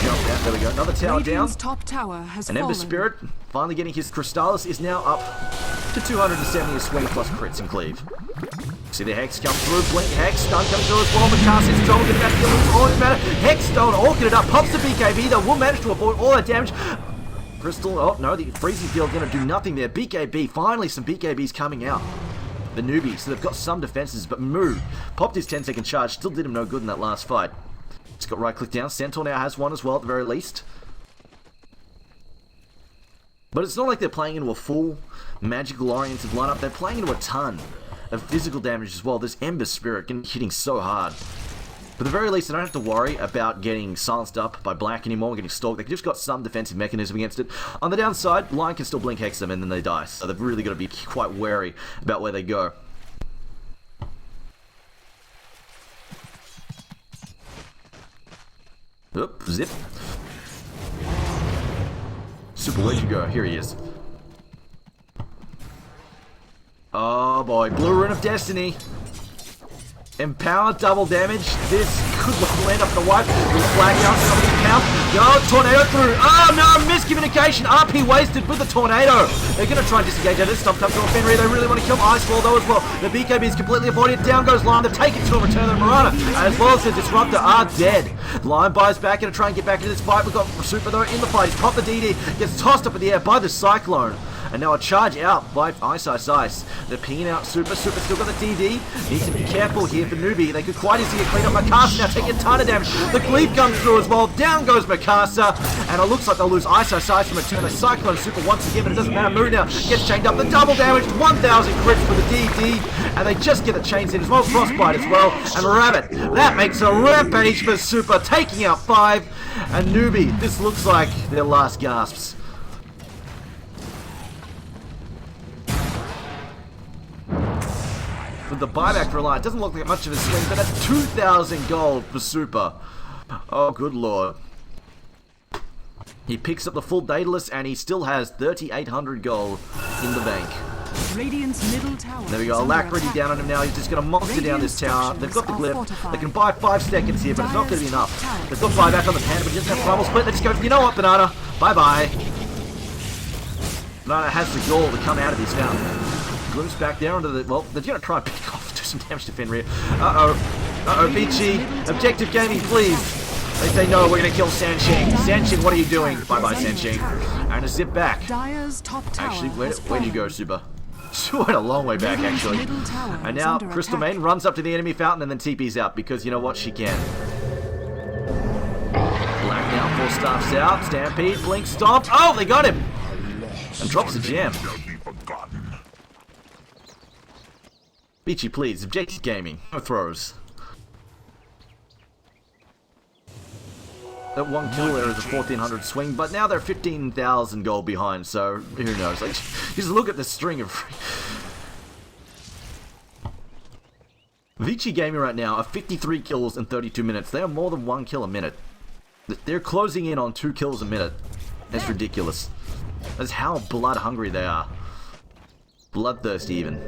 Jump out. There we go. Another tower down. Top tower has Ember Spirit finally getting his Crystallis is now up to 270 a swing plus crits and cleave. See the Hex come through, Blink, Hex, stun comes through as well, Mikasa is strong, get back to the all it matter. Hex stone, orchid it up, pops the BKB, they will manage to avoid all that damage. Crystal, oh no, the freezing field gonna do nothing there. BKB, finally some BKBs coming out. The Newbie, so they've got some defenses, but Moo popped his 10-second charge, still did him no good in that last fight. Just got right click down, Centaur now has one as well at the very least. But it's not like they're playing into a full magical oriented lineup, they're playing into a ton of physical damage as well. This Ember Spirit hitting so hard. But at the very least, they don't have to worry about getting silenced up by Black anymore, getting stalked. They've just got some defensive mechanism against it. On the downside, Lion can still Blink Hex them and then they die. So they've really got to be quite wary about where they go. Oop, zip. Super, where'd you go? Here he is. Oh boy, Blue Rune of Destiny. Empower, double damage. This could land up the white. Flag out, somebody count. Go, tornado through. Oh no, miscommunication. RP wasted with the tornado. They're going to try and disengage out of this. Stop comes from Fenrir. They really want to kill Icewall though as well. The BKB is completely avoided. Down goes Lion. They've taken to a return of Mirana. As well as the Disruptor are dead. Lion buys back, going to try and get back into this fight. We've got Super though in the fight. He's popped the DD. Gets tossed up in the air by the Cyclone. And now a charge out by Ice. They're pinging out Super. Super still got the DD. Need to be careful here for Newbee. They could quite easily clean up Mikasa. Now taking a ton of damage. The Cleave comes through as well. Down goes Mikasa. And it looks like they'll lose Ice from a turn. The Cyclone Super once again, but it doesn't matter. Moo now gets chained up. The double damage. 1,000 crits for the DD. And they just get the chains in as well. Frostbite as well. And Rabbit. That makes a rampage for Super. Taking out 5. And Newbee. This looks like their last gasps. With the buyback for Lion, it doesn't look like much of a swing, but that's 2,000 gold for Super. Oh, good lord. He picks up the full Daedalus, and he still has 3,800 gold in the bank. Radiant's middle tower. There we go, Alacrity down on him now. He's just going to monster down this tower. They've got the glyph. They can buy 5 seconds here, but it's not going to be enough. They've got buyback on the Panda, but he doesn't have Primal Split. They just go, you know what, Banana? Bye-bye. Banana has the gall to come out of his fountain. Glimpse back there onto the... Well, they're going to try and pick off, do some damage to Fenrir. Uh-oh, Vici. Objective gaming, please. They say, no, we're going to kill Sansheng. Sansheng, what are you doing? Bye-bye, Sansheng. And a zip back. Actually, where do you go, Super? She went a long way back, actually. And now, Crystal Maiden runs up to the enemy fountain and then TP's out, because you know what? She can. Black now, 4 staffs out. Stampede, Blink, Stomp. Oh, they got him! And drops the gem. Vici, please. Objective gaming. No throws. That 1 kill there is a 1,400 swing, but now they're 15,000 gold behind, so who knows? Like, Just look at the string of... Vici Gaming right now are 53 kills in 32 minutes. They are more than 1 kill a minute. They're closing in on 2 kills a minute. That's ridiculous. That's how blood hungry they are. Bloodthirsty even.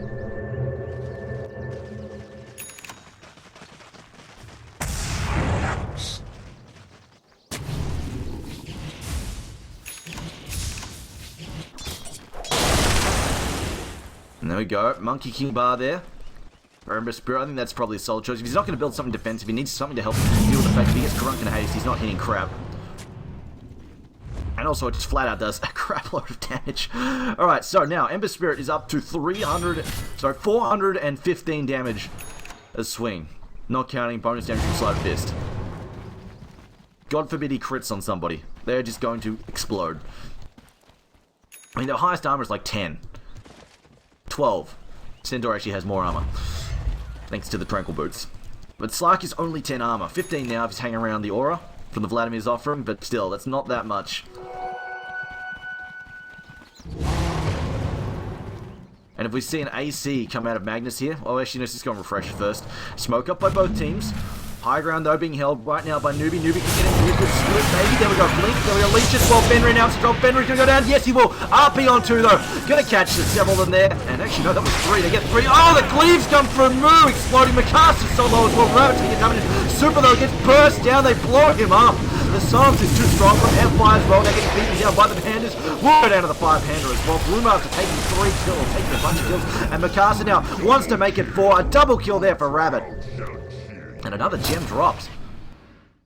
And there we go. Monkey King bar there. Ember Spirit, I think that's probably a solid choice. If he's not going to build something defensive, he needs something to help deal with the fact that he gets Grunk and Haste, he's not hitting crap. And also, it just flat out does a crap load of damage. Alright, so now, Ember Spirit is up to 415 damage a swing. Not counting bonus damage from Sleight of Fist. God forbid he crits on somebody. They're just going to explode. I mean, their highest armor is like 10. 12. Centaur actually has more armor. Thanks to the Tranquil Boots. But Slark is only 10 armor. 15 now if he's hanging around the aura from the Vladimir's offering, but still, that's not that much. And if we see an AC come out of Magnus here, well, actually, let's just go and refresh first. Smoke up by both teams. High ground, though, being held right now by Newbee. Newbee can get into a good split, maybe. There we go, Blink. There we go, Leech as well. Fenrir now to drop. Fenrir's going to go down. Yes, he will. RP on 2, though. Going to catch several of them there. And actually, no, that was 3. They get 3. Oh, the cleaves come from Moo. Exploding. McCaster so low as well. Rabbit's going to get damaged. Super, though, gets burst down. They blow him up. The silence is too strong from Empire as well. They're getting beaten down by the Pandas. We'll go down to the 5-hander as well. Brewmaster taking 3 kills, taking a bunch of kills. And McCaster now wants to make it 4. A double kill there for Rabbit. And another gem drops.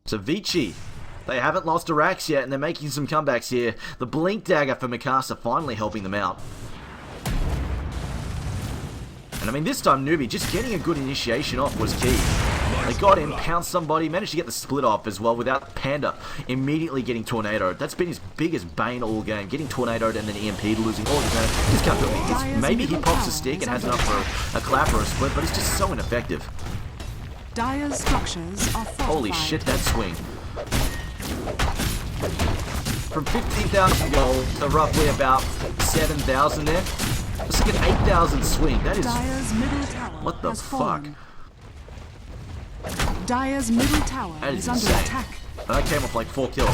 So Vici, they haven't lost to Rax yet, and they're making some comebacks here. The Blink Dagger for Mikasa finally helping them out. And I mean, this time Newbee, just getting a good initiation off was key. They got him, pounced somebody, managed to get the split off as well without Panda immediately getting tornadoed. That's been his biggest bane all game. Getting tornadoed and then EMP'd, losing all his mana. Just can't do it. Maybe he pops a stick and has enough for a clap or a split, but it's just so ineffective. Dire's structures are fortified. Holy shit, that swing. From 15,000 gold to roughly about 7,000 there. That's like an 8,000 swing. That is... Dire's middle tower what the has fuck? fallen. Dire's middle tower That is is under insane. attack. And that came off like 4 kills.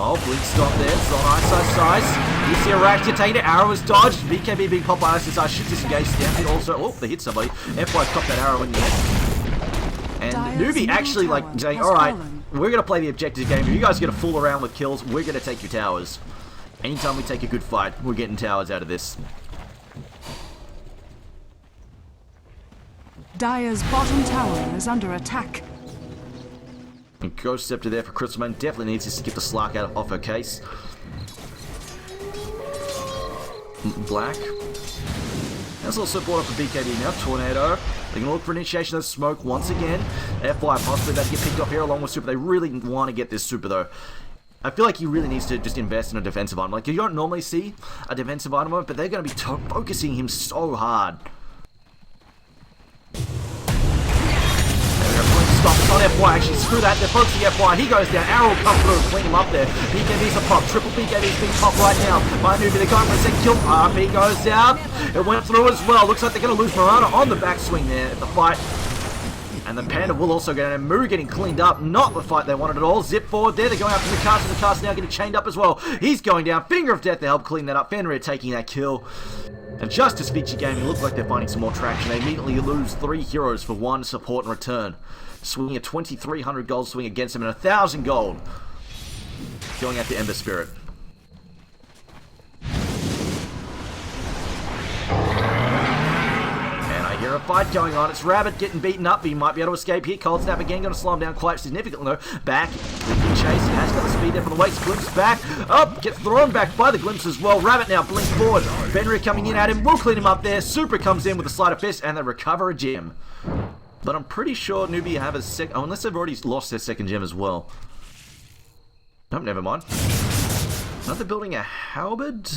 Oh, Blink stop there. It's on ice. You see a rack to take it. Arrow is dodged. BKB being popped by ice. Should disengage. Stampede also. Oh, they hit somebody. F5 caught that arrow in the end. And Newbee actually like saying, alright, we're going to play the objective game. If you guys are going to fool around with kills, we're going to take your towers. Anytime we take a good fight, we're getting towers out of this. Dire's bottom tower is under attack. And Ghost Scepter there for Crystalman. Definitely needs to get the Slark out off her case. Black. That's also brought up a BKB now. Tornado. They're going to look for initiation of smoke once again. F5 possibly about to get picked off here along with Super. They really want to get this Super though. I feel like he really needs to just invest in a defensive item. Like, you don't normally see a defensive item, but they're going to be focusing him so hard. Stop. It's on FY, actually. Screw that. They're focusing FY. He goes down. Arrow will come through and clean him up there. BKB's a pop. Triple BKB's being popped right now by Newbee. They're going for a second kill. RP goes out. It went through as well. Looks like they're going to lose Mirana on the backswing there at the fight. And the Panda will also go down. And Moo getting cleaned up. Not the fight they wanted at all. Zip forward there. They're going after the cast. And the cast now getting chained up as well. He's going down. Finger of Death to help clean that up. Fenrir taking that kill. And just as Vici Gaming look like they're finding some more traction, they immediately lose 3 heroes for 1 support in return. Swinging a 2,300 gold swing against him and 1,000 gold. Going at the Ember Spirit. And I hear a fight going on. It's Rabbit getting beaten up. He might be able to escape here. Cold Snap again. Going to slow him down quite significantly though. Back. Chase. He has got the speed there from the waist. Glimpse back. Up. Gets thrown back by the Glimpse as well. Rabbit now blink forward. Fenrir coming in at him. We'll clean him up there. Super comes in with a Sleight of Fist and they recover a gem. But I'm pretty sure Newbee have a second... Oh, unless they've already lost their second gem as well. Nope, never mind. Are they building a halberd?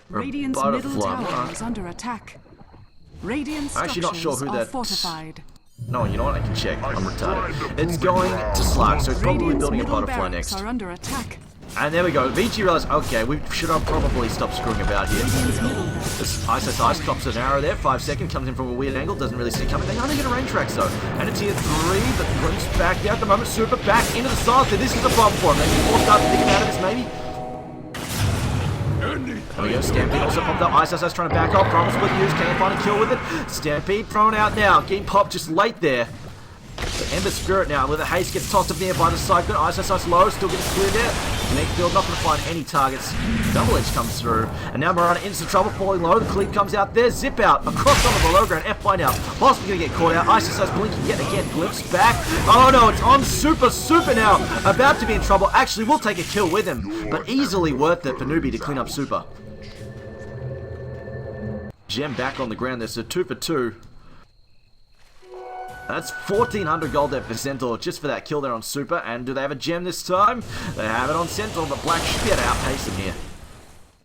Radiant's middle tower is under attack. Radiant structures are fortified. No, you know what? I can check. I'm retarded. It's going to Slark, so it's probably building a butterfly next. Are under attack. And there we go. Vici realized, okay, we should have probably stopped screwing about here. This ice cops an arrow there. 5 seconds, comes in from a weird angle, doesn't really see it coming. They only get a range tracks though. And a tier 3, but Blink's back there at the moment. Super back into the silencer. This is a bomb for him. They can force start to think out of this maybe. There we go, Stampede also popped up. Ice trying to back off. Promise with use, can't find a kill with it. Stampede thrown out now. Getting popped just late there. The Ember Spirit now, where the haste gets tossed up there by the Cyclone. Ice low, still getting cleared there. Next field, not going to find any targets. Double Edge comes through. And now Mirana into trouble, falling low. The Cleave comes out there. Zip out across on the below ground. FY now. Possibly going to get caught out. Ice blinking yet again. Glimpse back. Oh no, it's on Super now. About to be in trouble. Actually, we'll take a kill with him. But easily worth it for Newbee to clean up Super. Gem back on the ground there, so 2 for 2. That's 1,400 gold there for Centaur just for that kill there on Super. And do they have a gem this time? They have it on Centaur, but Black should be able to outpace him here.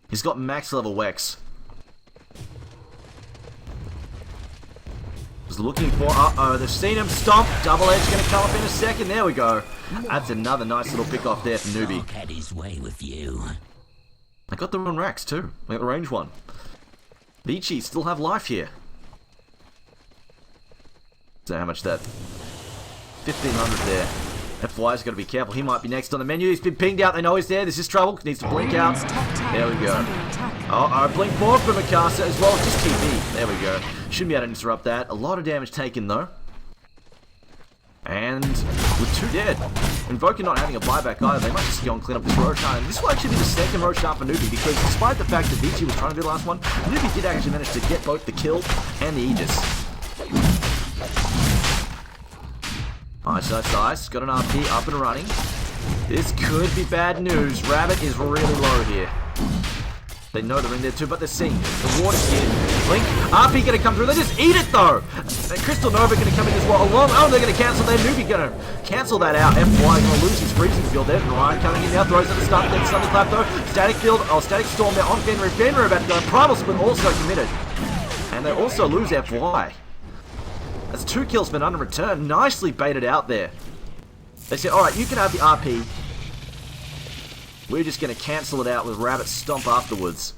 He's got max level Wex. Just looking for, uh-oh, they've seen him stomp. Double Edge going to come up in a second. There we go. That's another nice little pick off there for Newbee. Had his way with you. I got the run racks too. I got the range one. Vici still have life here. So how much that? 1,500 there. FY's got to be careful. He might be next on the menu. He's been pinged out. They know he's there. This is trouble. Needs to blink out. There we go. Oh, blink more for Mikasa as well. Just TV. There we go. Shouldn't be able to interrupt that. A lot of damage taken though. And with 2 dead. Invoker not having a buyback either. They might just go and clean up this Roshan. And this will actually be the second Roshan for Newbee, because despite the fact that Vici was trying to do the last one, Newbee did actually manage to get both the kill and the Aegis. Ice. Got an RP up and running. This could be bad news. Rabbit is really low here. They know they're in there too, but they're seeing the water's here. Blink. RP gonna come through. They just eat it though. Crystal Nova gonna come in as well. Oh, they're gonna cancel their Newbee. Gonna cancel that out. FY gonna lose his freezing field there. Ryan coming in now. Throws at the start. Then Sunny Clap though. Static field. Oh, Static Storm there on Fenrir. Fenrir about to go. Primal Split also committed. And they also lose FY. That's 2 kills but under return. Nicely baited out there. They said, alright, you can have the RP. We're just going to cancel it out with Rabbit Stomp afterwards.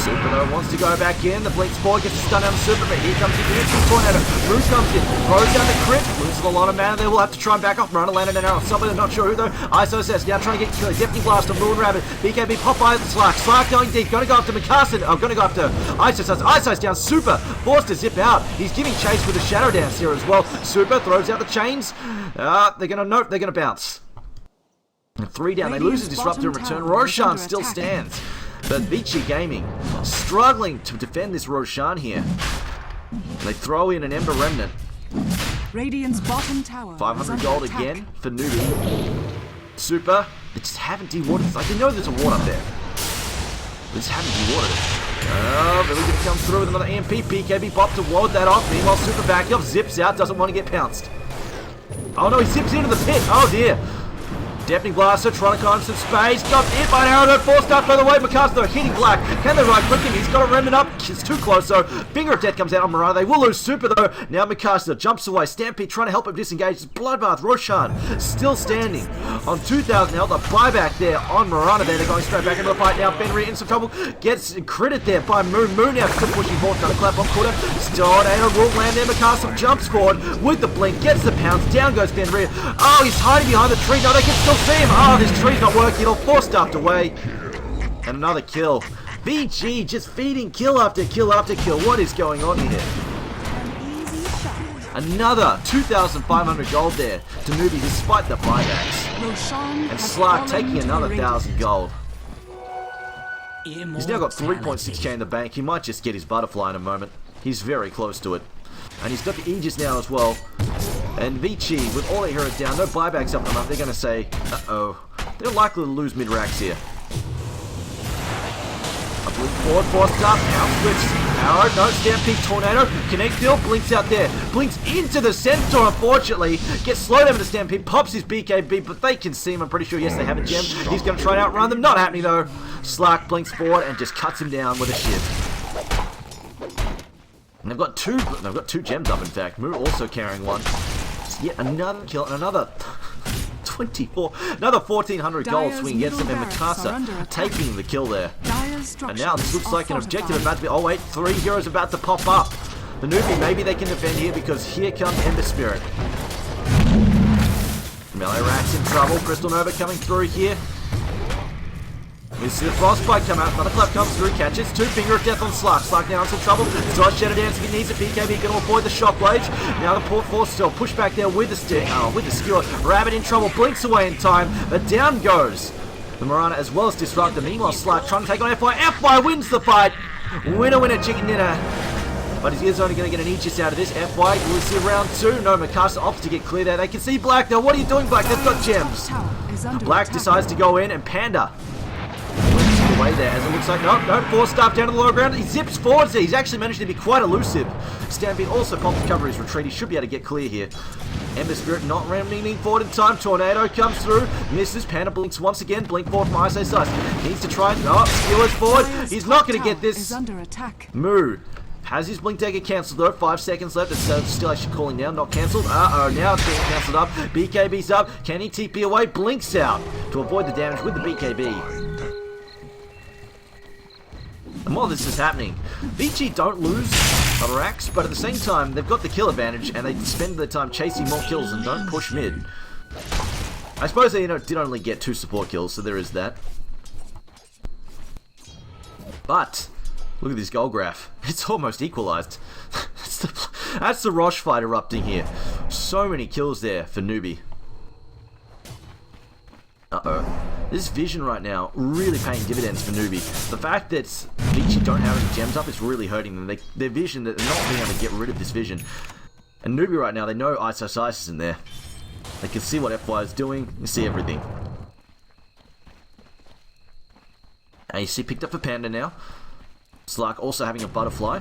Super though wants to go back in. The Blink Spore gets a stun out of Super, but here comes the Unity Tornado. Bruce comes in, throws down the crit, loses a lot of mana there. We'll have to try and back off. Mirana landed an arrow. Somebody, not sure who though. ISOS now trying to get killed. Deafening Blast on Moon Rabbit. BKB pop by the Slark. Slark going deep. Gonna go after Mikasa. Oh, gonna go after ISOS. ISOS down. Super forced to zip out. He's giving chase with a Shadow Dance here as well. Super throws out the chains. They're gonna bounce. 3 down. They lose a Disruptor in return. Roshan still stands. But Vici Gaming struggling to defend this Roshan here. They throw in an Ember Remnant. Radiant's bottom tower 500 gold again for Newbee. Super. They just haven't dewatered this. Like, they know there's a ward up there. They just haven't dewatered it. Oh, really going to come through with another EMP. PKB pop to ward that off. Meanwhile, Super back up. Zips out. Doesn't want to get pounced. Oh no, he zips into the pit. Oh dear. Deafening Blaster, trying to climb some space. Got hit by an arrow. Forced up by the way. Mikasa hitting Black. Can they right click him? He's got a remnant up. It's too close though. Finger of Death comes out on Mirana. They will lose Super though. Now Mikasa jumps away. Stampede trying to help him disengage. Bloodbath. Roshan still standing on 2,000 health. A buyback there on Mirana there. They're going straight back into the fight now. Fenrir in some trouble. Gets critted there by Moon. Moon now still pushing forward. Trying to clap on quarter. Tornado will land there. Mikasa jumps forward with the blink. Gets the pounce. Down goes Fenrir. Oh, he's hiding behind the tree. No, they can still see him. Oh, this tree's not working. It'll force stuffed away. And another kill. VG just feeding kill after kill after kill. What is going on here? Another 2,500 gold there to Newbee despite the buybacks. And Slark taking another 1,000 gold. He's now got 3.6k in the bank. He might just get his butterfly in a moment. He's very close to it. And he's got the Aegis now as well. And Vici, with all their heroes down, no buybacks up them up, they're going to say, uh-oh. They're likely to lose mid-racks here. A blink forward, forced up, now switch. Arrow, no, Stampede, Tornado, Connect Field, blinks out there. Blinks into the Centaur, unfortunately. Gets slowed down with the Stampede, pops his BKB, but they can see him, I'm pretty sure, yes, they have a gem. He's going to try and outrun them, not happening though. Slark blinks forward and just cuts him down with a shiv. And they've got two gems up, in fact. Moo also carrying one. gets yet another kill and another 24, another 1,400 gold Dire's swing against them, and middle barracks are under Mikasa attack. taking the kill there. Dire's And now this looks structures like an are objective fortified. about to be. Oh wait, 3 heroes about to pop up. The Newbee, maybe they can defend here because here comes Ember Spirit. Melee Rat's in trouble. Crystal Nova coming through here. We see the Frostbite come out. Another clap comes through, catches. 2 Finger of Death on Slark. Slark now in some trouble. Dodge Shadow Dance if he needs a PKB. Going to avoid the Shockblade. Now the Port Force still push back there with the skewer. Rabbit in trouble. Blinks away in time. But down goes the Mirana as well as Disruptor. Meanwhile, Slark trying to take on FY. FY wins the fight. Winner, winner, chicken dinner. But he is only going to get an Aegis out of this. FY, we'll see round 2. No, Mikasa opts to get clear there. They can see Black now. What are you doing, Black? They've got gems. Tower is under Black attack. decides to go in, and Panda wins away there as it looks like. No, 4 staff down to the lower ground. He zips forwards there. He's actually managed to be quite elusive. Stampede also popped to cover his retreat. He should be able to get clear here. Ember Spirit not ramming forward in time. Tornado comes through. Misses. Panda blinks once again. Blink forward from ISO Size. Needs to try and... Oh, skewers forward. Dire's He's top not going to get tower this. is under attack. Moo has his blink dagger cancelled though. 5 seconds left. It's still actually calling down. Not cancelled. Uh-oh. Now it's being cancelled up. BKB's up. Can he TP away? Blinks out to avoid the damage with the BKB. And while this is happening, Vici don't lose on racks, but at the same time, they've got the kill advantage and they spend their time chasing more kills and don't push mid. I suppose they did only get 2 support kills, so there is that. But look at this goal graph. It's almost equalized. That's the Roche fight erupting here. So many kills there for Newbee. Uh-oh. This vision right now really paying dividends for Newbee. The fact that Vici don't have any gems up is really hurting them. Their vision, that they're not being able to get rid of this vision. And Newbee right now, they know Isis is in there. They can see what FY is doing. You see everything. AC picked up for Panda now. Slark also having a butterfly.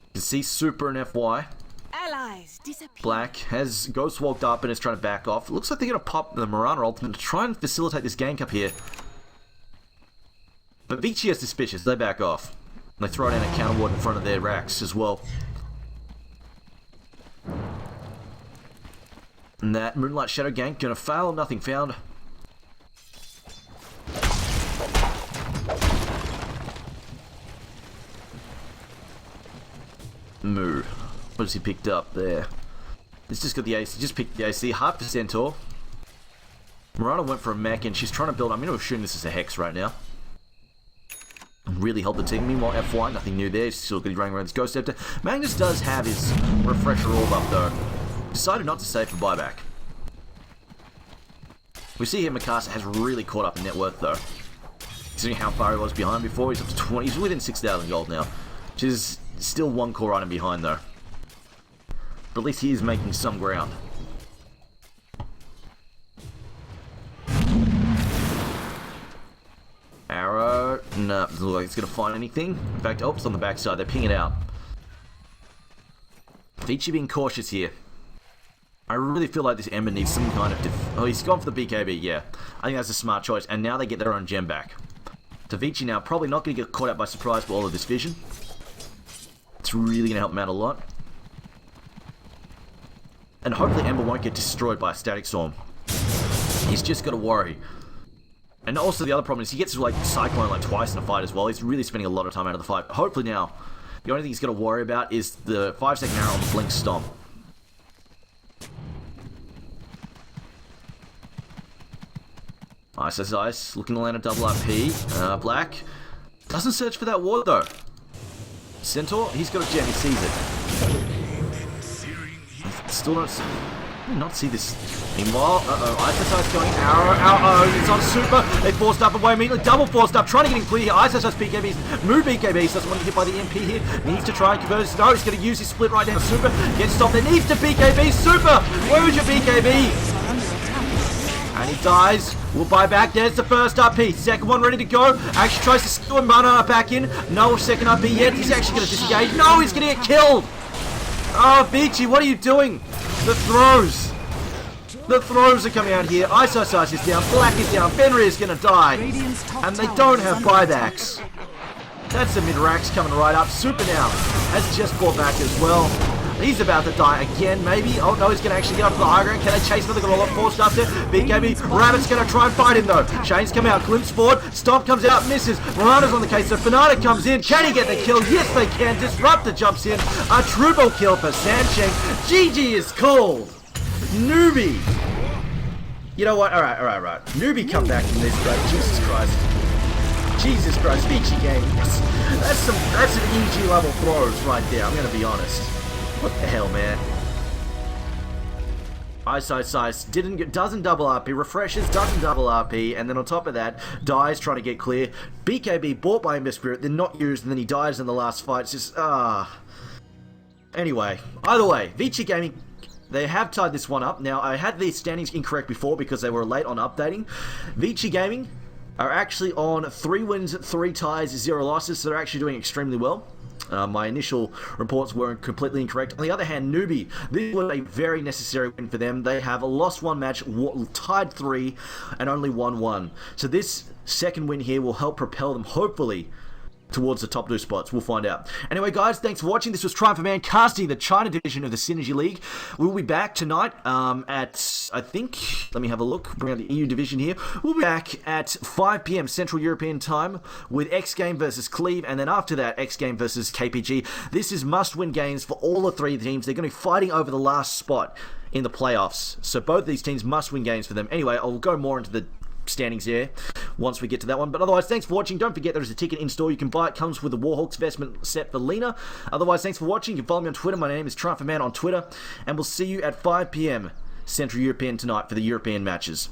You can see Super and FY. Allies disappear. Black has Ghost walked up and is trying to back off. It looks like they're going to pop the Mirana ultimate to try and facilitate this gank up here. But Vici is suspicious. They back off. They throw down a counter ward in front of their racks as well. And that Moonlight Shadow gank going to fail. Nothing found. Moo. What has he picked up there? He's just got the AC. Just picked the AC. Half the Centaur. Mirana went for a mech and she's trying to build. I'm going to assume this is a Hex right now. Really helped the team. Meanwhile, FY, nothing new there. He's still good running around his Ghost Scepter. Magnus does have his Refresher Orb up though. Decided not to save for buyback. We see here Mikasa has really caught up in net worth though. Considering how far he was behind before, he's up to 20. He's within 6,000 gold now. Which is still 1 core item behind though. But at least he is making some ground. Arrow. No, doesn't look like it's going to find anything. In fact, oh, it's on the backside. They ping it out. Vici being cautious here. I really feel like this Ember needs some kind of... Oh, he's gone for the BKB, yeah. I think that's a smart choice. And now they get their own gem back. So Vici now probably not going to get caught out by surprise by all of this vision. It's really going to help him out a lot. And hopefully Ember won't get destroyed by a Static Storm. He's just got to worry. And also the other problem is he gets like Cyclone like twice in a fight as well. He's really spending a lot of time out of the fight. But hopefully now, the only thing he's got to worry about is the 5-second arrow on the Blink Stomp. Ice, looking to land a double RP. Black doesn't search for that ward though. Centaur, he's got a gem, he sees it. Still not see this. Meanwhile, Ice going arrow, it's on Super. They forced up away immediately, double forced up, trying to get him clear here. Ice BKBs, move BKBs, doesn't want to get hit by the MP here. Needs to try and convert his. No, he's going to use his split right now. Super gets stopped. There needs to BKB. Super, where is your BKB? And he dies. We'll buy back. There's the first RP. Second one ready to go. Actually tries to steal Mana back in. No second RP yet. He's actually going to disengage. No, he's going to get killed. Oh, Vici, what are you doing? The throws. The throws are coming out here. Isis is down. Black is down. Fenrir is going to die. And they don't have buybacks. That's the mid-racks coming right up. Super now has just brought back as well. He's about to die again, maybe. Oh, no, he's going to actually get up to the high ground. Can they chase him? They've got a lot of force stuff there. BKB, Rabbit's going to try and fight him, though. Shane's come out, glimpse forward. Stomp comes out, misses. Milano's on the case, so Fanata comes in. Can he get the kill? Yes, they can. Disruptor jumps in. A triple kill for Sancheng. GG is called. Newbee. You know what? All right. Newbee come back from this, bro. Jesus Christ. Vici Gaming. That's an EG level throws right there. I'm going to be honest. What the hell, man? Ice, doesn't double RP, refreshes, doesn't double RP, and then on top of that, dies trying to get clear. BKB bought by Ember Spirit, then not used, and then he dies in the last fight. It's just, Anyway, either way, Vici Gaming, they have tied this one up. Now, I had these standings incorrect before because they were late on updating. Vici Gaming are actually on 3 wins, 3 ties, 0 losses, so they're actually doing extremely well. My initial reports were completely incorrect. On the other hand, Newbee, this was a very necessary win for them. They have lost 1 match, tied 3, and only won 1. So this second win here will help propel them, hopefully, towards the top 2 spots. We'll find out. Anyway, guys, thanks for watching. This was Triumph of Man casting the China division of the Synergy League. We'll be back tonight at, I think, let me have a look, bring out the EU division here. We'll be back at 5 PM Central European time with X Game versus Cleve, and then after that, X Game versus KPG. This is must-win games for all the 3 teams. They're going to be fighting over the last spot in the playoffs. So both these teams must-win games for them. Anyway, I'll go more into the standings here once we get to that one, but otherwise, thanks for watching. Don't forget there is a ticket in store you can buy. It comes with the Warhawks vestment set for Lena. Otherwise, thanks for watching. You can follow me on Twitter. My name is Triumph of Man on Twitter, and we'll see you at 5 PM Central European tonight for the European matches.